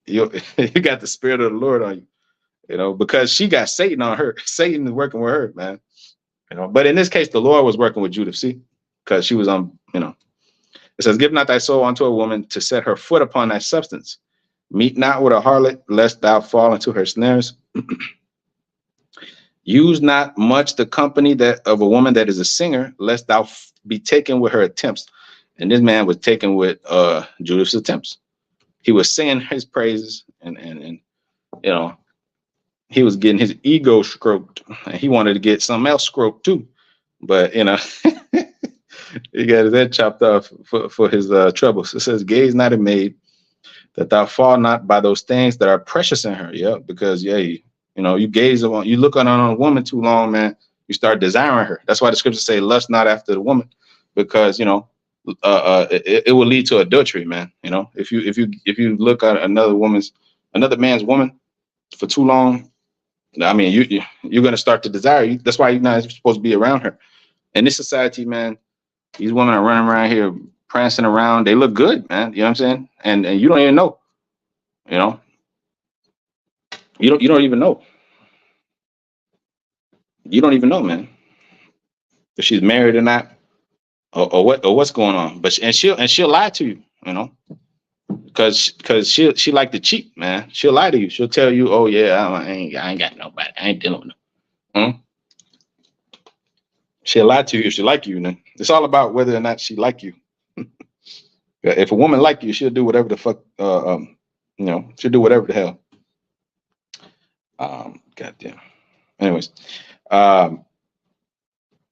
you got the spirit of the Lord on you, because she got Satan on her. Satan is working with her, man. But in this case, the Lord was working with Judith, see, because she was on, It says, give not thy soul unto a woman to set her foot upon thy substance. Meet not with a harlot, lest thou fall into her snares. Use not much the company of a woman that is a singer, lest thou be taken with her attempts. And this man was taken with Judith's attempts. He was singing his praises, and he was getting his ego stroked. And he wanted to get something else stroked too. But he got his head chopped off for his troubles. It says, gaze not at maid, that thou fall not by those things that are precious in her. Yeah, because you look on a woman too long, man, you start desiring her. That's why the scriptures say, lust not after the woman, because it will lead to adultery, man. If you look at another man's woman for too long, I mean, you're gonna start to desire. That's why you're not supposed to be around her. In this society, man, these women are running around here prancing around. They look good, man. You know what I'm saying? And you don't even know. You don't even know. You don't even know, man, if she's married or not, or what's going on. But she'll lie to you, because she like to cheat, man. She'll lie to you. She'll tell you, oh yeah, I ain't got nobody. I ain't dealing with them. She'll lie to you if she like you. Then it's all about whether or not she like you. If a woman like you, she'll do whatever the fuck. She'll do whatever the hell. Goddamn. Anyways,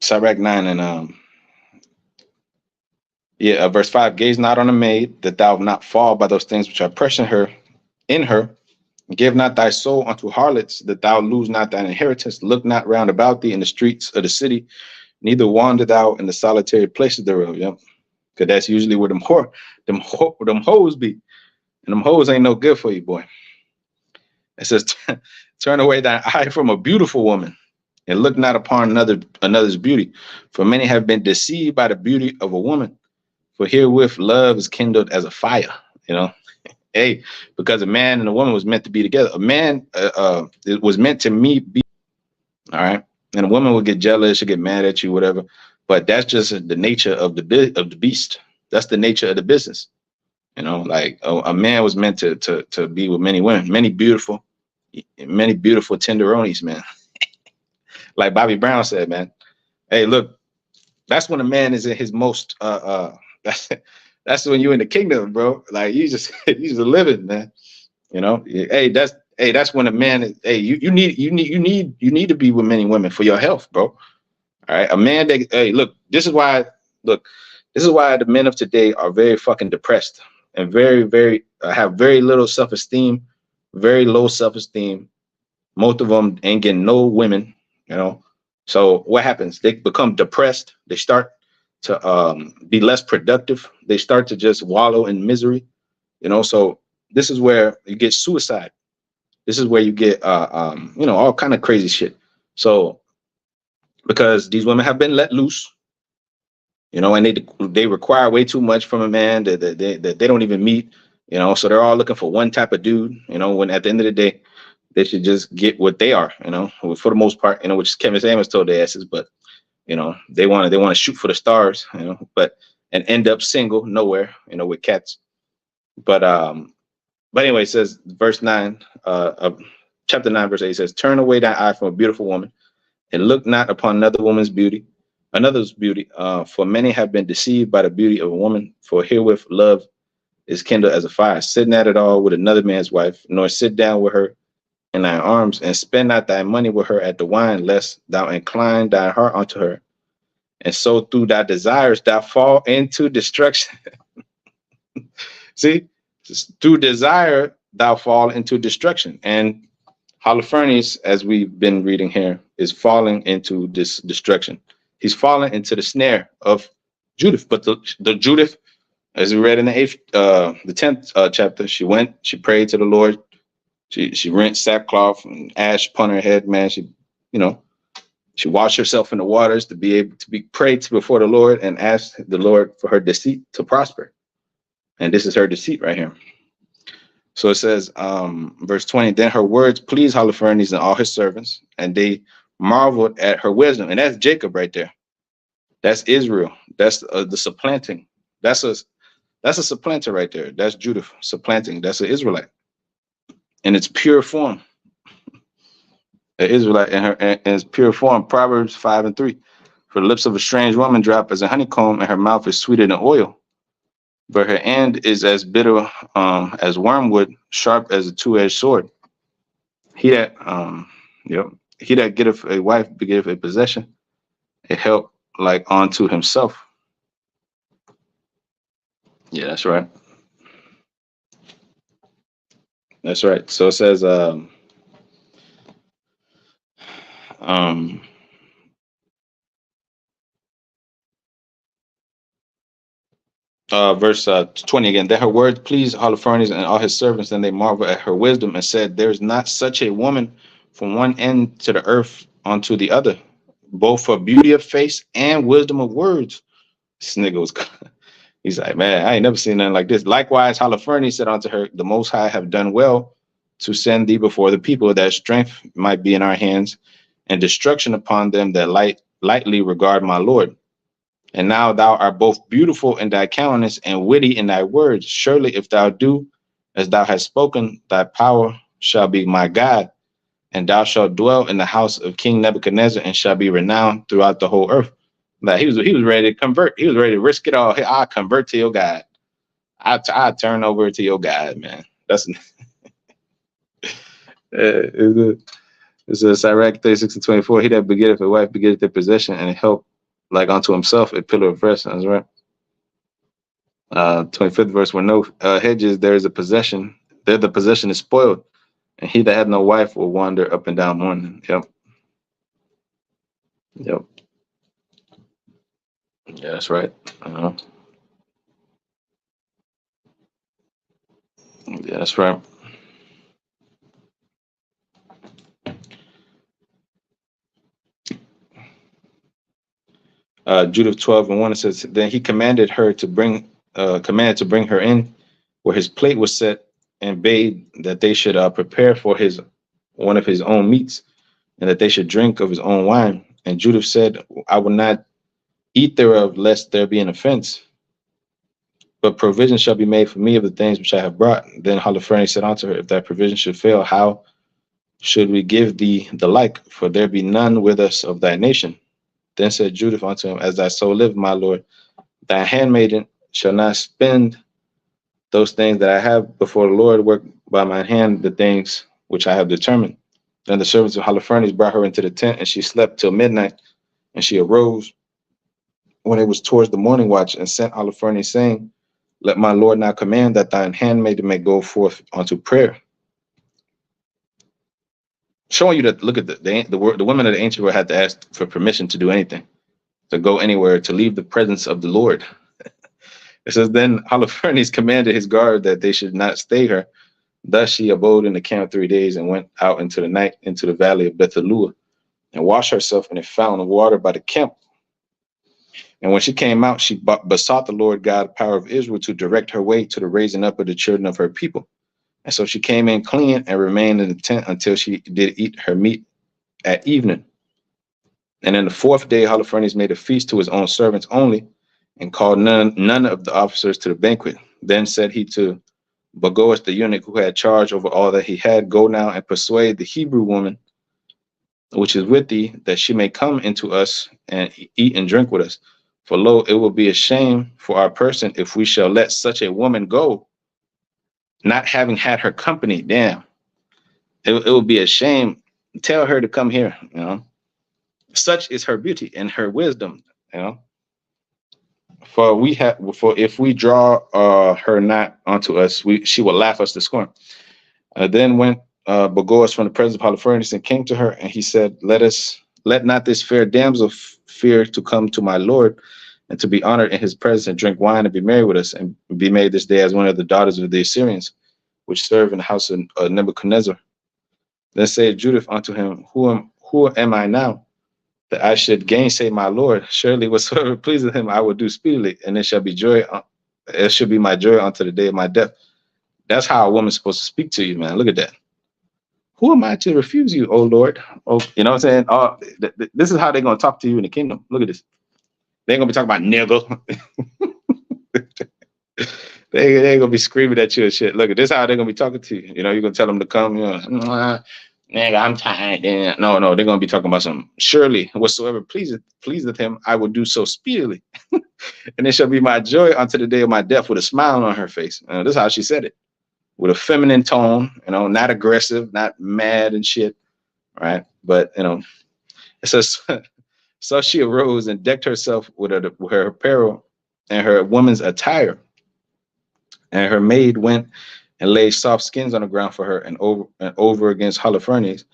Sirach 9 and verse 5. Gaze not on a maid, that thou not fall by those things which are pressing in her. Give not thy soul unto harlots, that thou lose not thine inheritance. Look not round about thee in the streets of the city, neither wander thou in the solitary places thereof. Yep. Because that's usually where them hoes be. And them hoes ain't no good for you, boy. It says, turn away thine eye from a beautiful woman and look not upon another's beauty. For many have been deceived by the beauty of a woman. For herewith love is kindled as a fire. You know, hey, because a man and a woman was meant to be together. A man it was meant to be all right, and a woman will get jealous, she'll get mad at you, whatever. But that's just the nature of the beast. That's the nature of the business. You know, like a man was meant to be with many women, many beautiful tenderonis, man. Like Bobby Brown said, man. Hey, look, that's when a man is in his most that's that's when you're in the kingdom, bro. Like you just living, man. You know, that's when a man is. Hey, you need to be with many women for your health, bro. All right, a man that look, look, this is why the men of today are very fucking depressed and very have very little self esteem, very low self esteem. Most of them ain't getting no women, you know. So what happens? They become depressed. They start to be less productive. They start to just wallow in misery, you know. So this is where you get suicide. This is where you get all kind of crazy shit. So because these women have been let loose, you know, and they require way too much from a man that they don't even meet, you know. So they're all looking for one type of dude, you know. When at the end of the day, they should just get what they are, you know, for the most part, you know, which Kevin Samuels told their asses, but you know, they want to shoot for the stars, you know, but and end up single nowhere, you know, with cats. But anyway, it says verse 9 of chapter 9, verse 8 says, turn away thy eye from a beautiful woman and look not upon another's beauty, for many have been deceived by the beauty of a woman, for herewith love is kindled as a fire. Sit not at all with another man's wife, nor sit down with her in thy arms, and spend not thy money with her at the wine, lest thou incline thy heart unto her. And so through thy desires thou fall into destruction. See, through desire thou fall into destruction. And Holofernes, as we've been reading here, is falling into this destruction. He's falling into the snare of Judith. But the Judith, as we read in the 10th chapter, she prayed to the Lord. She rent sackcloth and ash upon her head, man. She washed herself in the waters to be able to be prayed to before the Lord and asked the Lord for her deceit to prosper. And this is her deceit right here. So it says, verse 20, then her words pleased Holofernes and all his servants, and they marveled at her wisdom. And that's Jacob right there. That's Israel. That's the supplanting. That's a supplanter right there. That's Judith supplanting. That's an Israelite in its pure form. An Israelite in its pure form. Proverbs 5:3. For the lips of a strange woman drop as a honeycomb, and her mouth is sweeter than oil. But her end is as bitter as wormwood, sharp as a two-edged sword. He that he that getteth a wife begetteth a possession, a help like unto himself. Yeah, that's right. That's right. So it says verse 20 again, that her words pleased Holofernes and all his servants, and they marveled at her wisdom and said, there is not such a woman from one end to the earth unto the other, both for beauty of face and wisdom of words. This nigga was he's like, man, I ain't never seen nothing like this. Likewise Holofernes said unto her, the Most High have done well to send thee before the people, that strength might be in our hands and destruction upon them that lightly regard my Lord. And now thou art both beautiful in thy countenance and witty in thy words. Surely if thou do as thou hast spoken, thy power shall be my God, and thou shalt dwell in the house of King Nebuchadnezzar and shall be renowned throughout the whole earth. Like he was ready to convert. He was ready to risk it all. Hey, I'll convert to your God. I'll turn over to your God, man. That's it's a Sirach 36:24. He that begetteth a wife begetteth a possession and help like unto himself a pillar of rest. That's right. 25th verse, where no hedges there is a possession, there the possession is spoiled, and he that hath no wife will wander up and down mourning. Yep. Yeah, that's right. Yeah, that's right. Judith 12:1, it says, then he commanded to bring her in where his plate was set, and bade that they should prepare for his one of his own meats, and that they should drink of his own wine. And Judith said, I will not eat thereof, lest there be an offense, but provision shall be made for me of the things which I have brought. Then Holofernes said unto her, if that provision should fail, how should we give thee the like? For there be none with us of thy nation. Then said Judith unto him, as thy soul liveth, my lord, thy handmaiden shall not spend those things that I have before the Lord, work by my hand the things which I have determined. Then the servants of Holofernes brought her into the tent, and she slept till midnight. And she arose when it was towards the morning watch, and sent Holofernes, saying, let my lord now command that thine handmaiden may go forth unto prayer. Showing you that, look at the women of the ancient world had to ask for permission to do anything, to go anywhere, to leave the presence of the Lord. It says, then Holofernes commanded his guard that they should not stay her. Thus she abode in the camp 3 days, and went out into the night into the valley of Bethelua, and washed herself in a fountain of water by the camp. And when she came out, she besought the Lord God, power of Israel, to direct her way to the raising up of the children of her people. And so she came in clean and remained in the tent until she did eat her meat at evening. And then the fourth day, Holofernes made a feast to his own servants only, and called none of the officers to the banquet. Then said he to Bagoas the eunuch, who had charge over all that he had, go now and persuade the Hebrew woman which is with thee, that she may come into us and eat and drink with us. For lo, it will be a shame for our person if we shall let such a woman go, not having had her company. Damn, it will be a shame. Tell her to come here. Such is her beauty and her wisdom. For if we draw her not unto us, she will laugh us to scorn. Then went Bagoas from the presence of Holofernes and came to her, and he said, let not this fair damsel fear to come to my lord, and to be honored in his presence, and drink wine, and be merry with us, and be made this day as one of the daughters of the Assyrians, which serve in the house of Nebuchadnezzar. Then said Judith unto him, who am I now, that I should gainsay my lord? Surely whatsoever pleaseth him I will do speedily, and it shall be joy. It shall be my joy unto the day of my death. That's how a woman's supposed to speak to you, man. Look at that. Who am I to refuse you, oh Lord? Oh, you know what I'm saying? Oh, this is how they're going to talk to you in the kingdom. Look at this. They ain't going to be talking about nigga. they ain't going to be screaming at you and shit. Look at this, how they're going to be talking to you. You're going to tell them to come. Nigga, I'm tired. No, they're going to be talking about some. Surely, whatsoever pleaseth him, I will do so speedily. And it shall be my joy unto the day of my death, with a smile on her face. This is how she said it. With a feminine tone, not aggressive, not mad and shit, right? But it says, so she arose and decked herself with her apparel and her woman's attire, and her maid went and laid soft skins on the ground for her, and over against Holofernes,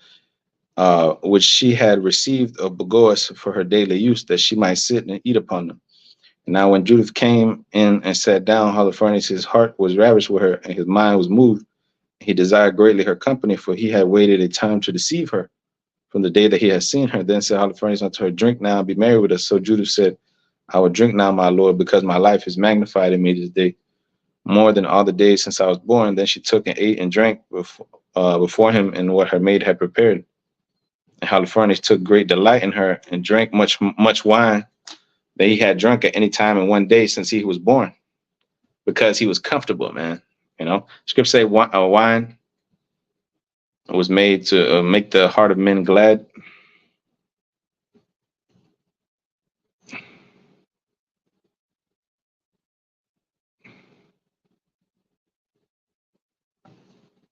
which she had received of Bagoas for her daily use, that she might sit and eat upon them. And now when Judith came in and sat down, Holofernes, his heart was ravished with her, and his mind was moved. He desired greatly her company, for he had waited a time to deceive her from the day that he had seen her. Then said Holofernes unto her, drink now and be merry with us. So Judith said, I will drink now, my lord, because my life is magnified in me this day, more than all the days since I was born. Then she took and ate and drank before him in what her maid had prepared. And Holofernes took great delight in her, and drank much wine that he had drunk at any time in one day since he was born, because he was comfortable, man. Scripture say wine was made to make the heart of men glad.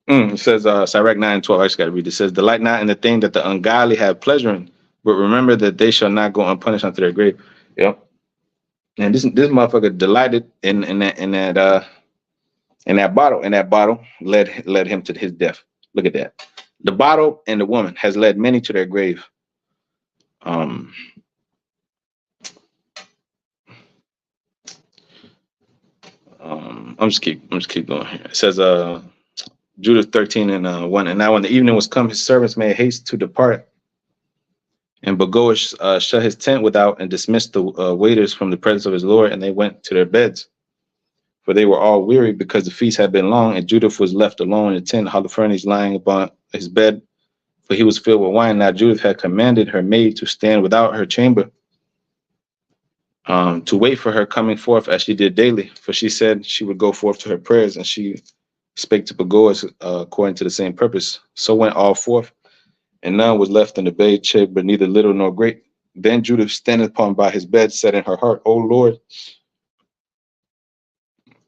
It says, Sirach 9:12. I just got to read it. It says, delight not in the thing that the ungodly have pleasure in, but remember that they shall not go unpunished unto their grave. Yep. And this motherfucker delighted in that bottle. And that bottle led him to his death. Look at that. The bottle and the woman has led many to their grave. I'm just keep going here. It says, Judith 13 and 1. And now when the evening was come, his servants made haste to depart. And Bagoish shut his tent without and dismissed the waiters from the presence of his Lord, and they went to their beds. For they were all weary because the feast had been long, and Judith was left alone in the tent, Holofernes lying upon his bed, for he was filled with wine. Now Judith had commanded her maid to stand without her chamber, to wait for her coming forth as she did daily, for she said she would go forth to her prayers, and she spake to Bagoas according to the same purpose. So went all forth, and none was left in the bed chamber, neither little nor great. Then Judith, standing upon by his bed, said in her heart, O Lord,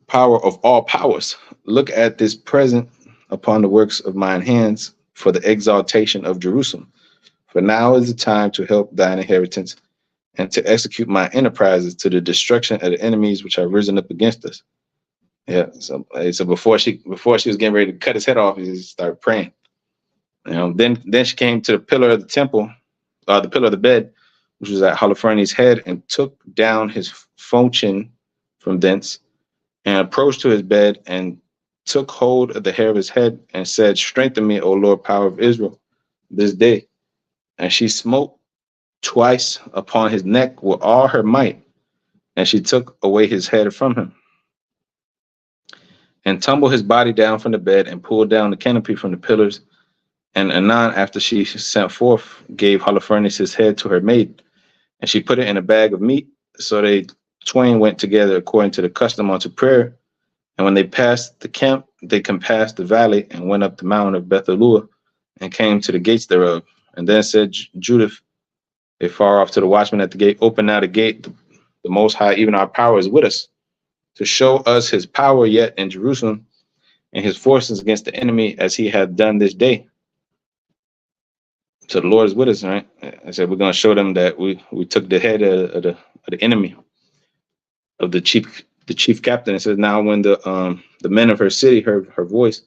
power of all powers, look at this present upon the works of mine hands for the exaltation of Jerusalem. For now is the time to help thine inheritance and to execute my enterprises to the destruction of the enemies which have risen up against us. Yeah. So before she was getting ready to cut his head off, he just started praying. Then she came to the pillar of the temple, the pillar of the bed, which was at Holofernes' head, and took down his falchion from thence, and approached to his bed, and took hold of the hair of his head, and said, Strengthen me, O Lord, power of Israel, this day. And she smote twice upon his neck with all her might, and she took away his head from him, and tumbled his body down from the bed, and pulled down the canopy from the pillars. And anon, after she sent forth, gave Holofernes his head to her maid, and she put it in a bag of meat. So they twain went together according to the custom unto prayer. And when they passed the camp, they compassed the valley and went up the mountain of Bethelua and came to the gates thereof. And then said Judith, they far off to the watchman at the gate, Open now the gate, the Most High, even our power is with us, to show us his power yet in Jerusalem, and his forces against the enemy, as he had done this day. So the Lord is with us, right? I said we're going to show them that we took the head of the enemy, of the chief captain. It says, now when the men of her city heard her voice,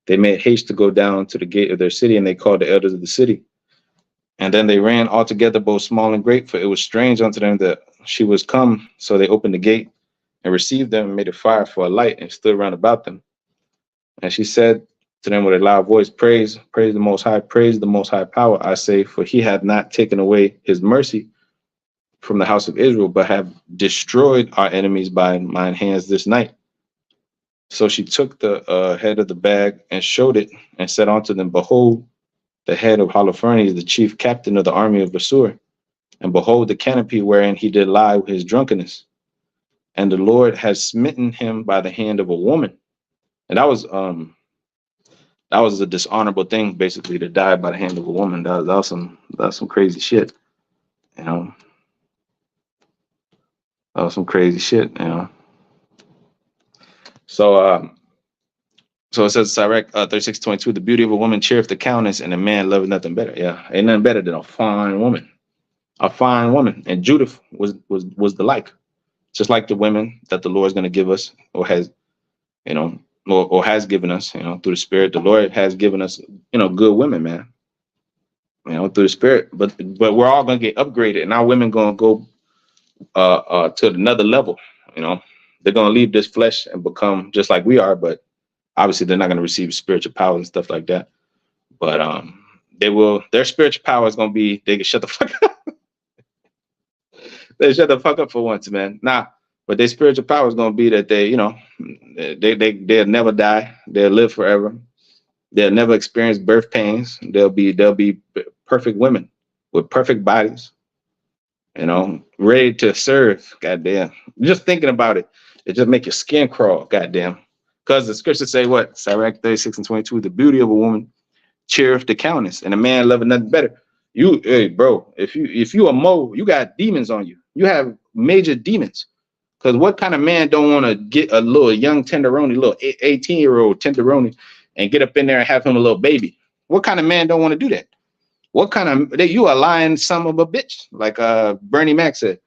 they made haste to go down to the gate of their city, and they called the elders of the city. And then they ran all together, both small and great, for it was strange unto them that she was come. So they opened the gate and received them, and made a fire for a light, and stood round about them. And she said to them with a loud voice, Praise the Most High, praise the Most High power, I say, for he hath not taken away his mercy from the house of Israel, but have destroyed our enemies by mine hands this night. So she took the head of the bag and showed it, and said unto them, Behold, the head of Holofernes, the chief captain of the army of Assur, and behold, the canopy wherein he did lie with his drunkenness. And the Lord has smitten him by the hand of a woman. And that was a dishonorable thing, basically, to die by the hand of a woman. That was some crazy shit, you know. That was some crazy shit, you know. So it says, Sirach 36:22, the beauty of a woman cheereth the countenance, and a man loveth nothing better. Yeah, ain't nothing better than a fine woman. A fine woman. And Judith was the like. Just like the women that the Lord is going to give us, or has, you know, or has given us, you know, through the Spirit. The Lord has given us, you know, good women, man. You know, through the Spirit. But we're all going to get upgraded, and our women going to go to another level. You know, they're going to leave this flesh and become just like we are, but obviously they're not going to receive spiritual power and stuff like that. But they will. Their spiritual power is going to be, they can shut the fuck up. They shut the fuck up for once, man. Nah, but their spiritual power is going to be that they, you know, they'll never die. They'll live forever. They'll never experience birth pains. They'll be perfect women with perfect bodies, you know, ready to serve. Goddamn. Just thinking about it, it just make your skin crawl. Goddamn. Because the scriptures say what? Sirach 36:22, the beauty of a woman cheereth the countenance, and a man loveth nothing better. Hey, bro, if you a mo, you got demons on you. You have major demons. Because what kind of man don't want to get a little young tenderoni, little 18-year-old tenderoni, and get up in there and have him a little baby? What kind of man don't want to do that? What kind of, you a lying son of a bitch, like Bernie Mac said.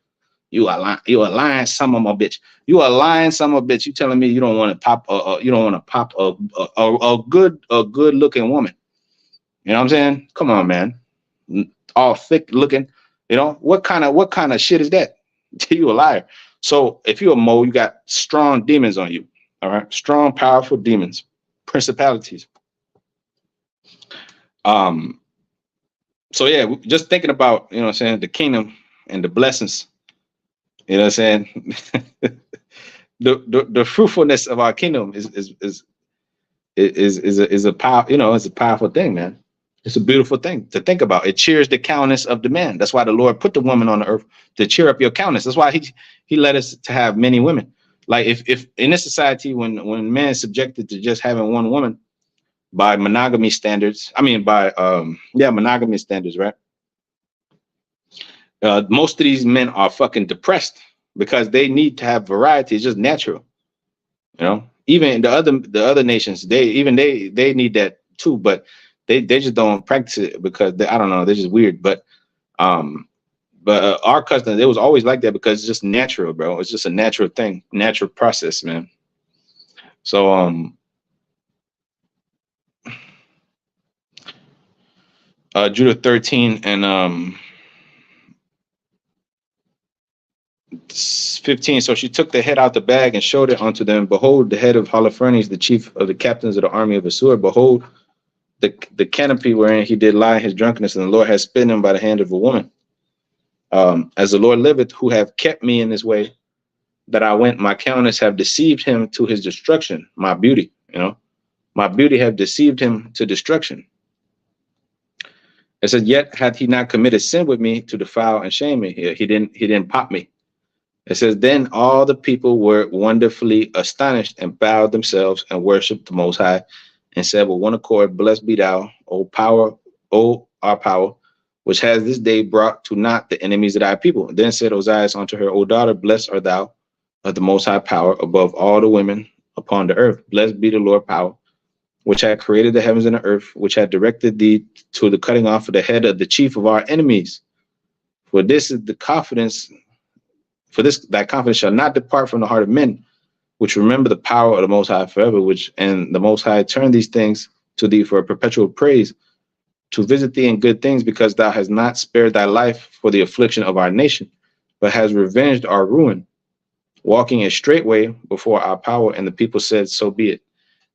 You a lying son of a bitch. You a lying son of a bitch. You telling me you don't want to pop a good looking woman. You know what I'm saying? Come on, man. All thick looking. You know, what kind of shit is that? You a liar. So if you're a mole, you got strong demons on you. All right, strong, powerful demons. principalities. So yeah, just thinking about, you know what I'm saying, the kingdom and the blessings, you know what I'm saying? The fruitfulness of our kingdom is a power, you know, it's a powerful thing, man. It's a beautiful thing to think about. It cheers the countenance of the man. That's why the Lord put the woman on the earth to cheer up your countenance. That's why he led us to have many women. Like if in this society, when man is subjected to just having one woman by monogamy standards, I mean by monogamy standards, right? Most of these men are fucking depressed because they need to have variety. It's just natural, you know. Even the other nations, they need that too, but they just don't practice it because I don't know, they're just weird. But our customs, it was always like that because it's just natural, bro. It's just a natural thing, natural process, man. So Judith 13 and 15. So she took the head out the bag and showed it unto them. Behold, the head of Holofernes, the chief of the captains of the army of Assur. Behold, the canopy wherein he did lie in his drunkenness, and the Lord has smitten him by the hand of a woman. As the Lord liveth, who have kept me in this way, that I went, my countenance have deceived him to his destruction. My beauty, you know, my beauty have deceived him to destruction. It said, yet hath he not committed sin with me to defile and shame me. He didn't pop me. It says, then all the people were wonderfully astonished and bowed themselves and worshiped the Most High and said with one accord, blessed be thou, O power, O our power, which has this day brought to naught the enemies of thy people. Then said Ozias unto her, O daughter, blessed art thou of the Most High power above all the women upon the earth. Blessed be the Lord power, which had created the heavens and the earth, which had directed thee to the cutting off of the head of the chief of our enemies. For this is the confidence. For this, thy confidence shall not depart from the heart of men, which remember the power of the Most High forever, and the Most High turn these things to thee for a perpetual praise, to visit thee in good things, because thou hast not spared thy life for the affliction of our nation, but hast revenged our ruin, walking a straight way before our power. And the people said, so be it.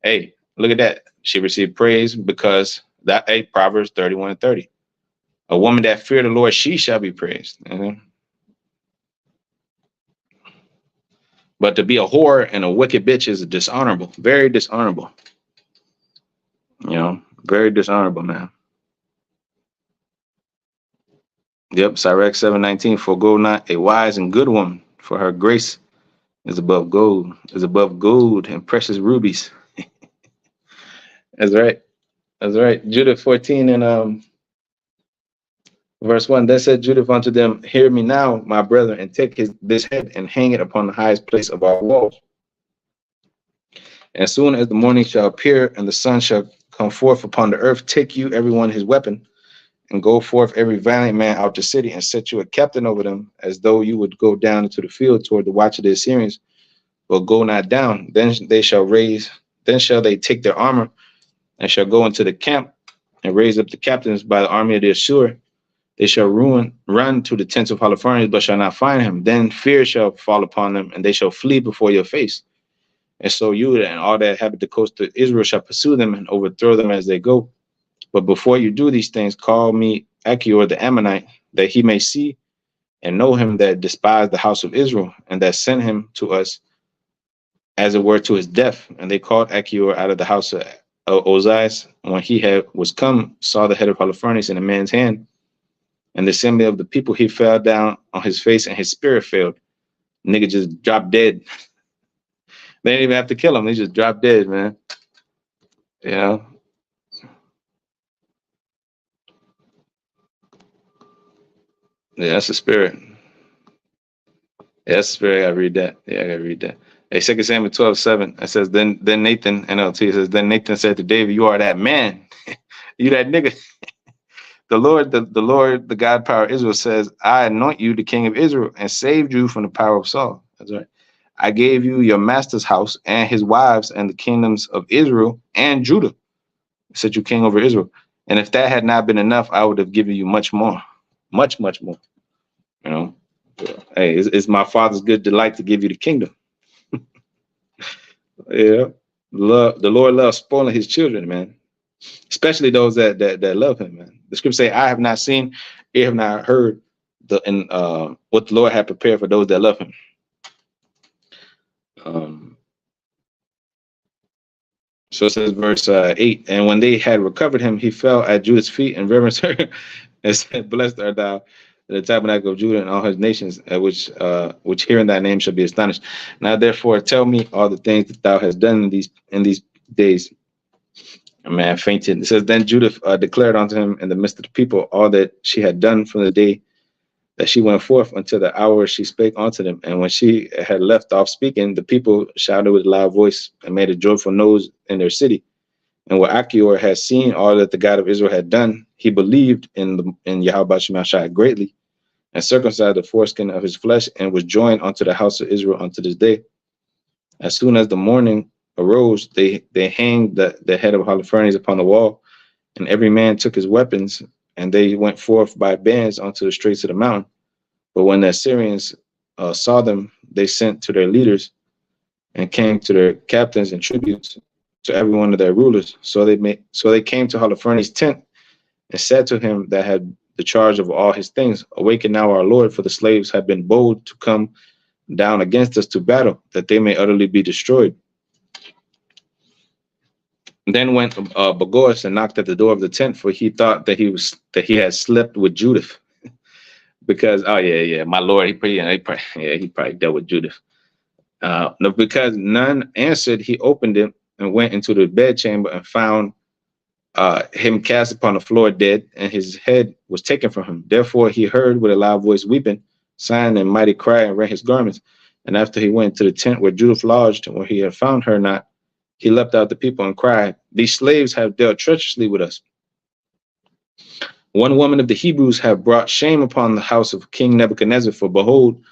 Hey, look at that. She received praise because that, Proverbs 31:30. A woman that feared the Lord, she shall be praised. But to be a whore and a wicked bitch is dishonorable, very dishonorable. You know, very dishonorable, man. Yep, Sirach 7:19. Forgo not a wise and good woman, for her grace is above gold, and precious rubies. That's right. That's right. Judith 14 and verse 1. Then said Judith unto them, hear me now, my brethren, and take this head and hang it upon the highest place of our walls. As soon as the morning shall appear and the sun shall come forth upon the earth, take you everyone his weapon, and go forth every valiant man out the city, and set you a captain over them, as though you would go down into the field toward the watch of the Assyrians, but go not down. Then shall they take their armor, and shall go into the camp, and raise up the captains by the army of the Assur. They shall run to the tents of Holofernes, but shall not find him. Then fear shall fall upon them, and they shall flee before your face. And so you and all that inhabit the coast of Israel shall pursue them and overthrow them as they go. But before you do these things, call me Achior the Ammonite, that he may see and know him that despised the house of Israel, and that sent him to us, as it were, to his death. And they called Achior out of the house of Ozias. When he was come, saw the head of Holofernes in a man's hand, and the assembly of the people, he fell down on his face, and his spirit failed. Nigga just dropped dead. They didn't even have to kill him. They just dropped dead, man. Yeah. Yeah, that's the spirit. Yeah, that's the spirit. I gotta read that. Yeah, I gotta read that. Hey, 2 Samuel 12:7. It says, then Nathan, NLT, it says, then Nathan said to David, you are that man. You that nigga. The Lord, the God power of Israel says, I anoint you the king of Israel and saved you from the power of Saul. That's right. I gave you your master's house and his wives and the kingdoms of Israel and Judah. I set you king over Israel. And if that had not been enough, I would have given you much more. Much, much more. You know, hey, it's my father's good delight to give you the kingdom. Yeah. The Lord loves spoiling his children, man. Especially those that love him, man. The scripture say, I have not seen, ear have not heard what the Lord had prepared for those that love him. So it says verse 8, and when they had recovered him, he fell at Judith's feet and reverenced her and said, blessed art thou, the tabernacle of Judah and all his nations, at which hearing thy name shall be astonished. Now therefore tell me all the things that thou hast done in these days. A man fainted. It says, then Judith declared unto him in the midst of the people all that she had done from the day that she went forth until the hour she spake unto them. And when she had left off speaking, the people shouted with a loud voice and made a joyful noise in their city. And when Achior had seen all that the God of Israel had done, he believed in Yahweh Shemashai greatly, and circumcised the foreskin of his flesh, and was joined unto the house of Israel unto this day. As soon as the morning arose, they hanged the head of Holofernes upon the wall, and every man took his weapons, and they went forth by bands unto the straits of the mountain. But when the Assyrians saw them, they sent to their leaders and came to their captains and tributes to every one of their rulers. So they came to Holofernes' tent and said to him that had the charge of all his things, awaken now our Lord, for the slaves have been bold to come down against us to battle, that they may utterly be destroyed. Then went Bagoas and knocked at the door of the tent, for he thought that he had slept with Judith. Because my Lord, he probably dealt with Judith. No, because none answered, he opened it and went into the bedchamber and found him cast upon the floor dead, and his head was taken from him. Therefore he heard with a loud voice weeping, sighing and mighty cry, and rent his garments. And after he went to the tent where Judith lodged, and where he had found her not, he leapt out the people and cried, these slaves have dealt treacherously with us. One woman of the Hebrews have brought shame upon the house of King Nebuchadnezzar, for behold,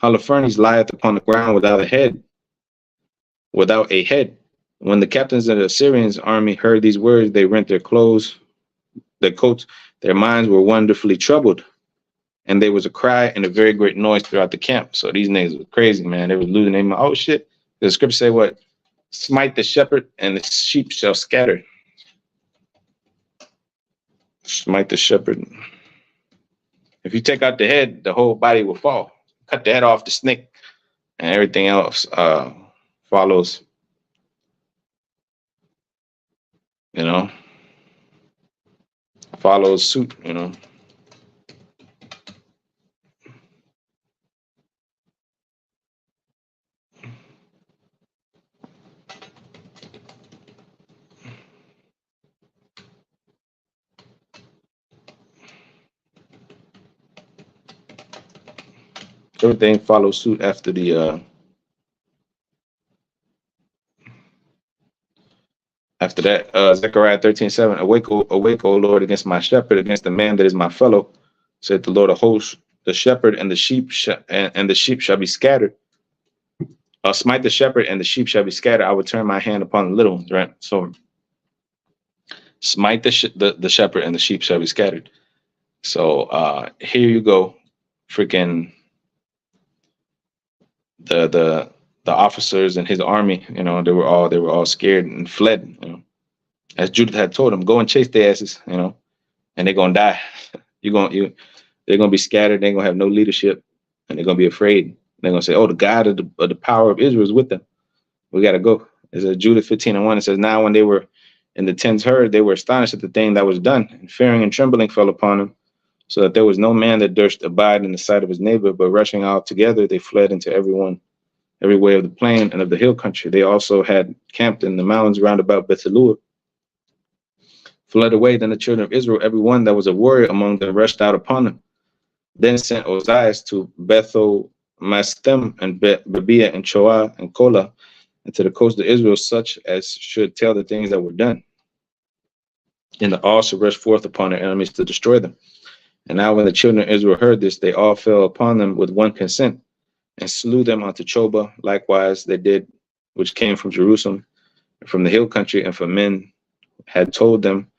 Holofernes lieth upon the ground without a head. When the captains of the Assyrians' army heard these words, they rent their clothes, their coats, their minds were wonderfully troubled. And there was a cry and a very great noise throughout the camp. So these niggas were crazy, man. They were losing their mind. Oh shit. The scripture say what? Smite the shepherd and the sheep shall scatter. Smite the shepherd. If you take out the head, the whole body will fall. Cut the head off the snake, and everything else follows. Follows suit. Everything follows suit after the after that. Zechariah 13:7. Awake, O Lord, against my shepherd, against the man that is my fellow, said the Lord of hosts. The shepherd and the sheep and the sheep shall be scattered. Smite the shepherd and the sheep shall be scattered. I will turn my hand upon the little ones. Right. So smite the shepherd and the sheep shall be scattered. So here you go, freaking the officers and his army, they were all scared and fled, as Judith had told them, go and chase their asses, and they're gonna die. They're gonna be scattered. They're gonna have no leadership, and they're gonna be afraid. They're gonna say, oh, the God of the power of Israel is with them. We gotta go. It's Judith 15:1. It says, now when they were in the tents heard, they were astonished at the thing that was done, and fearing and trembling fell upon them, so that there was no man that durst abide in the sight of his neighbor, but rushing out together, they fled into every way of the plain and of the hill country. They also had camped in the mountains round about Bethelua, fled away. Then the children of Israel, every one that was a warrior among them, rushed out upon them. Then sent Ozias to Bethel Mastem and Babia and Choah and Kola, and to the coast of Israel, such as should tell the things that were done. And the all should rush forth upon their enemies to destroy them. And now when the children of Israel heard this, they all fell upon them with one consent, and slew them unto Choba. Likewise they did, which came from Jerusalem, from the hill country, and from men had told them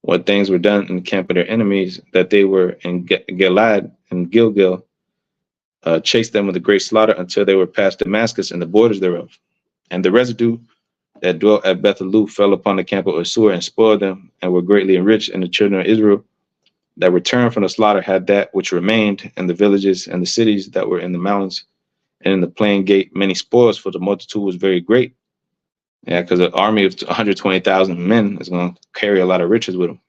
what things were done in the camp of their enemies, that they were in Gilad and Gilgal, chased them with a great slaughter until they were past Damascus and the borders thereof. And the residue that dwelt at Bethalu fell upon the camp of Assur and spoiled them, and were greatly enriched. And the children of Israel that returned from the slaughter had that which remained, and the villages and the cities that were in the mountains and in the plain gate many spoils, for the multitude was very great. Yeah, because an army of 120,000 men is going to carry a lot of riches with them,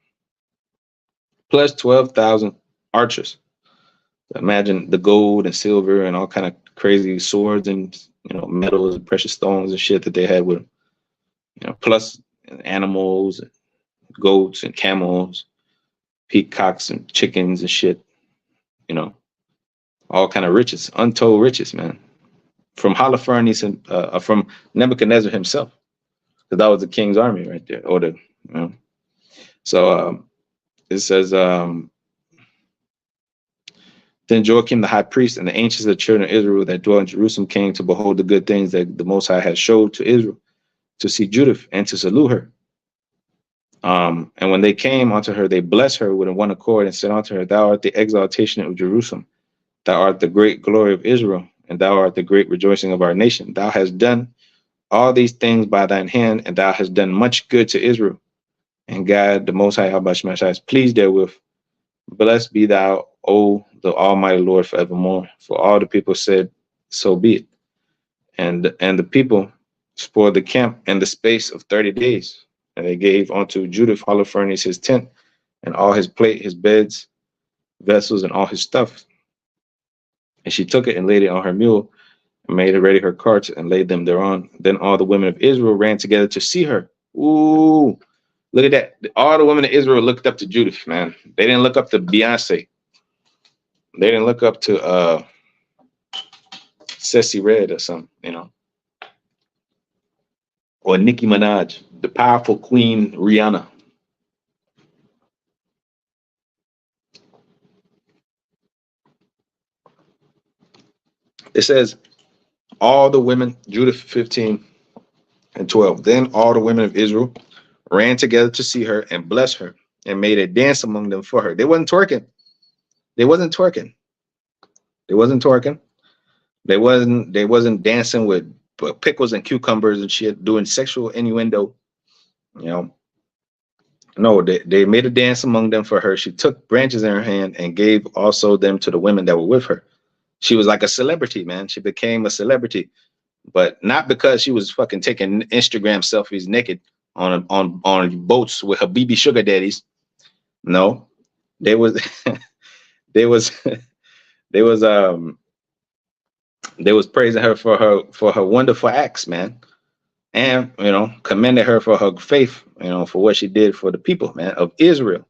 plus 12,000 archers. Imagine the gold and silver and all kind of crazy swords and metals and precious stones and shit that they had with them. Plus animals, goats and camels, peacocks and chickens and shit. All kind of riches, untold riches, man. From Holofernes and from Nebuchadnezzar himself, because that was the king's army right there. Or so it says. Then Joachim the high priest and the ancients of the children of Israel that dwell in Jerusalem came to behold the good things that the Most High had showed to Israel, to see Judith and to salute her. And when they came unto her, they blessed her with one accord and said unto her, Thou art the exaltation of Jerusalem, thou art the great glory of Israel, and thou art the great rejoicing of our nation. Thou hast done all these things by thine hand, and thou hast done much good to Israel. And God, the Most High, is pleased therewith. Blessed be thou, O the Almighty Lord, forevermore. For all the people said, So be it. And the people spoiled the camp in the space of 30 days. And they gave unto Judith Holofernes his tent, and all his plate, his beds, vessels, and all his stuff. And she took it and laid it on her mule, and made it ready her carts, and laid them thereon. Then all the women of Israel ran together to see her. Ooh, look at that. All the women of Israel looked up to Judith, man. They didn't look up to Beyonce. They didn't look up to Ceci Red or something, or Nicki Minaj, the powerful queen Rihanna. It says, all the women, Judith 15 and 12. Then all the women of Israel ran together to see her and bless her, and made a dance among them for her. They wasn't twerking. They wasn't twerking. They wasn't twerking. They wasn't dancing with pickles and cucumbers and shit, doing sexual innuendo. No, they made a dance among them for her. She took branches in her hand and gave also them to the women that were with her. She was like a celebrity, man. She became a celebrity, but not because she was fucking taking Instagram selfies naked on boats with her BB sugar daddies. No, they was they was they was praising her for her wonderful acts, man, and commended her for her faith, for what she did for the people, man, of Israel.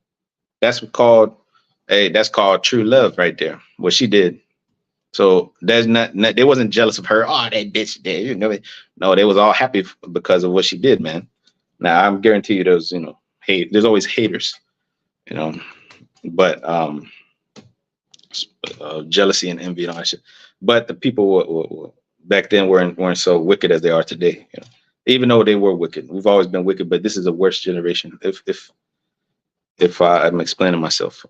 That's called true love right there, what she did. So there's not they wasn't jealous of her. Oh, that bitch did, no, they was all happy because of what she did, man. Now I'm guarantee you there's hate. There's always haters, but jealousy and envy and all that shit. But the people were back then weren't so wicked as they are today. Even though they were wicked, we've always been wicked. But this is a worse generation. If I'm explaining myself,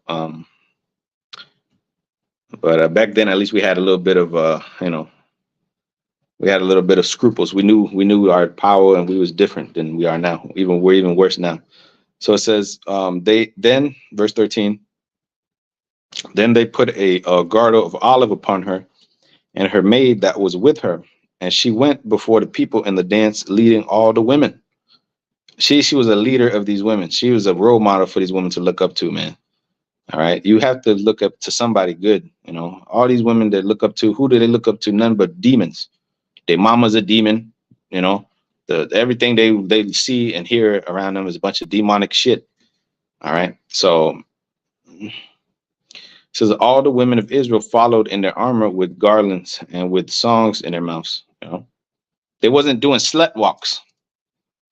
but back then at least we had a little bit of we had a little bit of scruples. We knew our power, and we was different than we are now. We're even worse now. So it says then verse 13. Then they put a girdle of olive upon her, and her maid that was with her, and she went before the people in the dance, leading all the women. She was a leader of these women. She was a role model for these women to look up to, man. All right, you have to look up to somebody good. All these women that look up to, who do they look up to? None but demons. Their mama's a demon. Everything they see and hear around them is a bunch of demonic shit. All right, so. Says all the women of Israel followed in their armor with garlands and with songs in their mouths. They wasn't doing slut walks.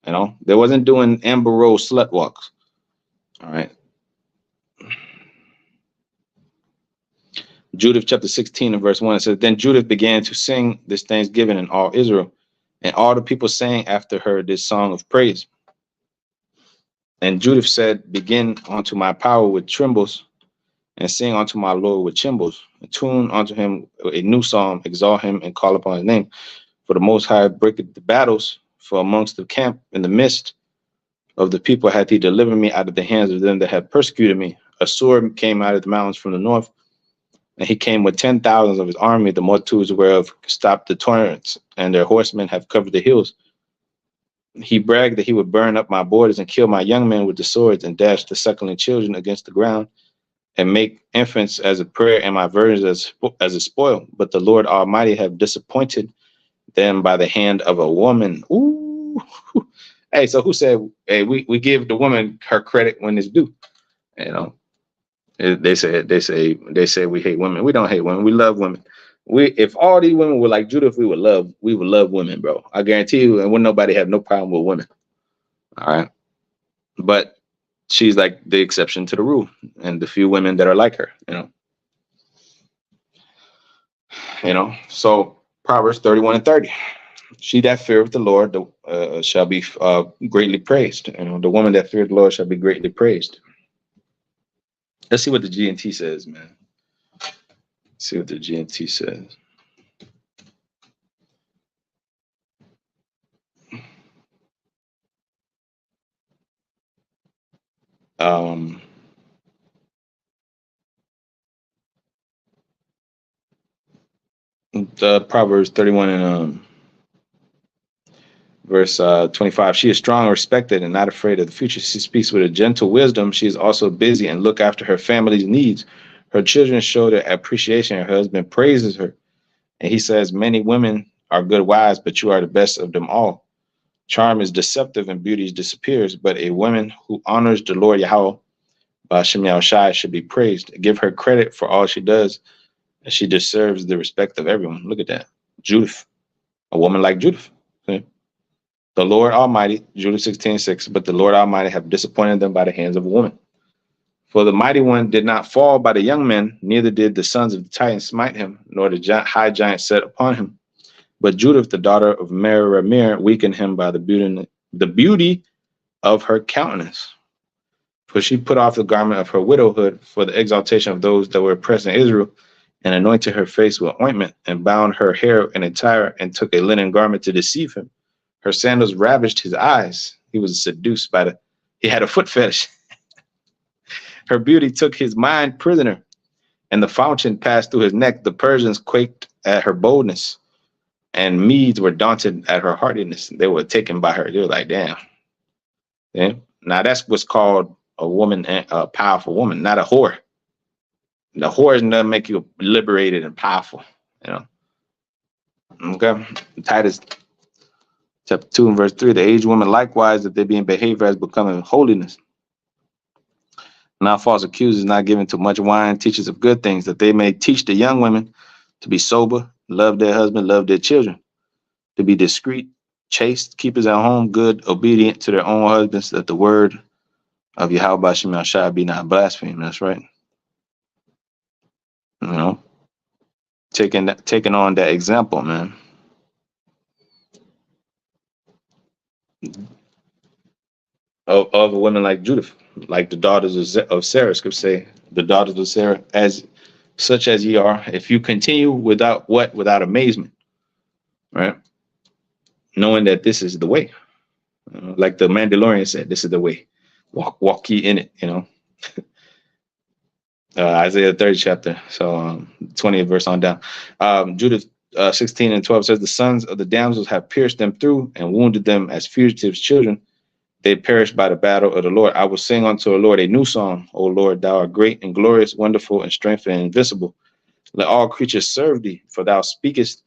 They wasn't doing Amber Rose slut walks. All right. Judith chapter 16 and verse 1, it says, Then Judith began to sing this thanksgiving in all Israel, and all the people sang after her this song of praise. And Judith said, Begin unto my power with trembles, and sing unto my Lord with cymbals, and tune unto him a new psalm, exalt him and call upon his name. For the Most High breaketh the battles, For amongst the camp in the midst of the people hath he delivered me out of the hands of them that had persecuted me. A sword came out of the mountains from the north, and he came with 10,000 of his army, the multitudes whereof stopped the torrents, and their horsemen have covered the hills. He bragged that he would burn up my borders and kill my young men with the swords, and dash the suckling children against the ground, and make infants as a prey, and my virgins as a spoil. But the Lord Almighty have disappointed them by the hand of a woman. Ooh. Hey, so who said, hey, we give the woman her credit when it's due? You know, they say we hate women. We don't hate women. We love women. If all these women were like Judith, we would love women, bro. I guarantee you, and wouldn't nobody have no problem with women. All right. But she's like the exception to the rule, and the few women that are like her, So Proverbs 31 and 30. She that feareth the Lord shall be greatly praised. The woman that feareth the Lord shall be greatly praised. Let's see what the G&T says, man. Let's see what the G&T says. The Proverbs 31 and verse 25. She is strong, respected, and not afraid of the future. She speaks with a gentle wisdom. She is also busy and look after her family's needs. Her children show their appreciation. Her husband praises her. And he says, many women are good wives, but you are the best of them all. Charm is deceptive and beauty disappears, but a woman who honors the Lord Yahweh, Shem Yahushai, should be praised. Give her credit for all she does, and she deserves the respect of everyone. Look at that. Judith, a woman like Judith. Okay. The Lord Almighty, Judith 16:6, but the Lord Almighty have disappointed them by the hands of a woman. For the mighty one did not fall by the young men, neither did the sons of the Titans smite him, nor the high giant set upon him. But Judith, the daughter of Merimir, weakened him by the beauty of her countenance. For she put off the garment of her widowhood for the exaltation of those that were oppressed in Israel, and anointed her face with ointment, and bound her hair in a tire, and took a linen garment to deceive him. Her sandals ravished his eyes. He was seduced he had a foot fetish. Her beauty took his mind prisoner, and the fountain passed through his neck. The Persians quaked at her boldness, and Medes were daunted at her hardiness. They were taken by her. They were like, damn. Yeah. Now that's what's called a woman, a powerful woman, not a whore. The whore is going to make you liberated and powerful. Okay. Titus chapter 2 and verse 3, the aged woman likewise, that they be in behavior as becoming holiness. Now false accusers, not given to much wine, teachers of good things, that they may teach the young women to be sober, love their husband, love their children, to be discreet, chaste, keepers at home, good, obedient to their own husbands, that the word of Yahweh Shem Yahushai be not blasphemed. That's right. Taking on that example, man. Of a woman like Judith, like the daughters of Sarah. Scripture say, the daughters of Sarah, as such as ye are, if you continue without amazement, right? Knowing that this is the way. Like the Mandalorian said, this is the way. Walk ye in it, Isaiah 30 chapter, so 20th verse on down. Judith 16 and 12 says, the sons of the damsels have pierced them through and wounded them as fugitives children. They perished by the battle of the Lord. I will sing unto the Lord a new song. O Lord, thou art great and glorious, wonderful and strength and invisible. Let all creatures serve thee, for thou speakest.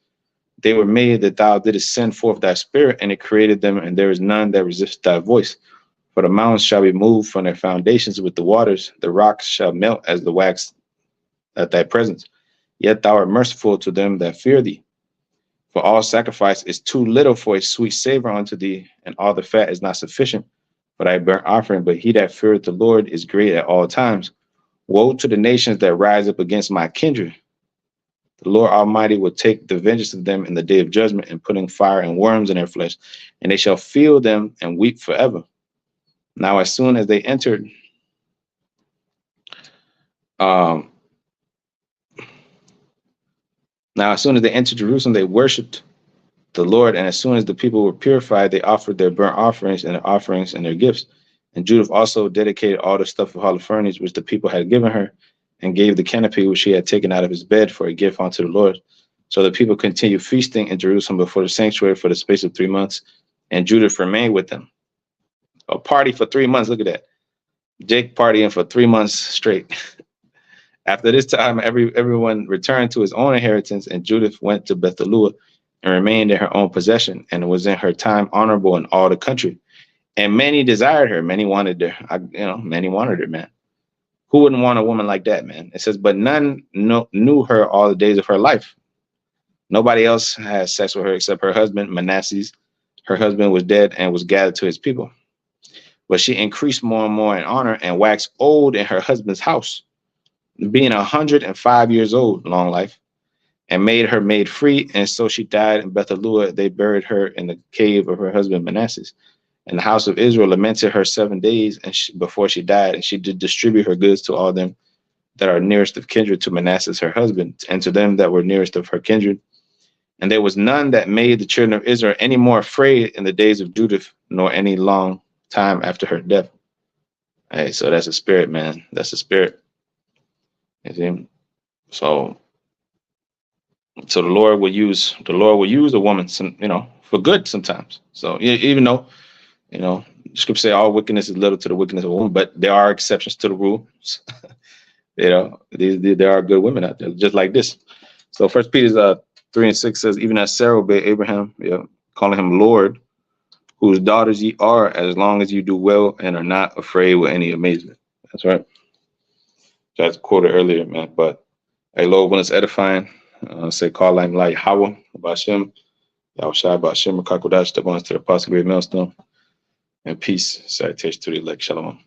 They were made that thou didst send forth thy spirit, and it created them, and there is none that resists thy voice. For the mountains shall be moved from their foundations with the waters. The rocks shall melt as the wax at thy presence. Yet thou art merciful to them that fear thee. For all sacrifice is too little for a sweet savor unto thee, and all the fat is not sufficient for thy burnt offering. But he that feareth the Lord is great at all times. Woe to the nations that rise up against my kindred. The Lord Almighty will take the vengeance of them in the day of judgment, and putting fire and worms in their flesh, and they shall feel them and weep forever. Now, as soon as they entered, Jerusalem, they worshipped the Lord. And as soon as the people were purified, they offered their burnt offerings and their offerings and their gifts. And Judith also dedicated all the stuff of Holofernes which the people had given her, and gave the canopy which she had taken out of his bed for a gift unto the Lord. So the people continued feasting in Jerusalem before the sanctuary for the space of 3 months, and Judith remained with them. A party for 3 months. Look at that. Jake partying for 3 months straight. After this time, everyone returned to his own inheritance, and Judith went to Bethelua and remained in her own possession, and was in her time honorable in all the country. And many desired her. Many wanted her. Many wanted her, man. Who wouldn't want a woman like that, man? It says, but none knew her all the days of her life. Nobody else had sex with her except her husband, Manasseh. Her husband was dead and was gathered to his people. But she increased more and more in honor and waxed old in her husband's house, being 105 years old, long life, and made her maid free. And so she died in Bethelua. They buried her in the cave of her husband, Manasseh. And the house of Israel lamented her 7 days before she died, and she did distribute her goods to all them that are nearest of kindred to Manasseh her husband, and to them that were nearest of her kindred. And there was none that made the children of Israel any more afraid in the days of Judith, nor any long time after her death. Hey, so that's a spirit, man. That's a spirit. You see? So the Lord will use a woman, for good sometimes. So even though, the scripture say all wickedness is little to the wickedness of a woman, but there are exceptions to the rules. There are good women out there, just like this. So 1 Peter 3:6 says, even as Sarah obeyed Abraham, calling him Lord, whose daughters ye are, as long as you do well and are not afraid with any amazement. That's right. So that's quoted earlier, man. But hey, Lord, when it's edifying, say call like Hawa, Bashem, Yahushua, Bashem, Kakodash, the ones to the apostle, great millstone. And peace, salutation to the elect. Shalom.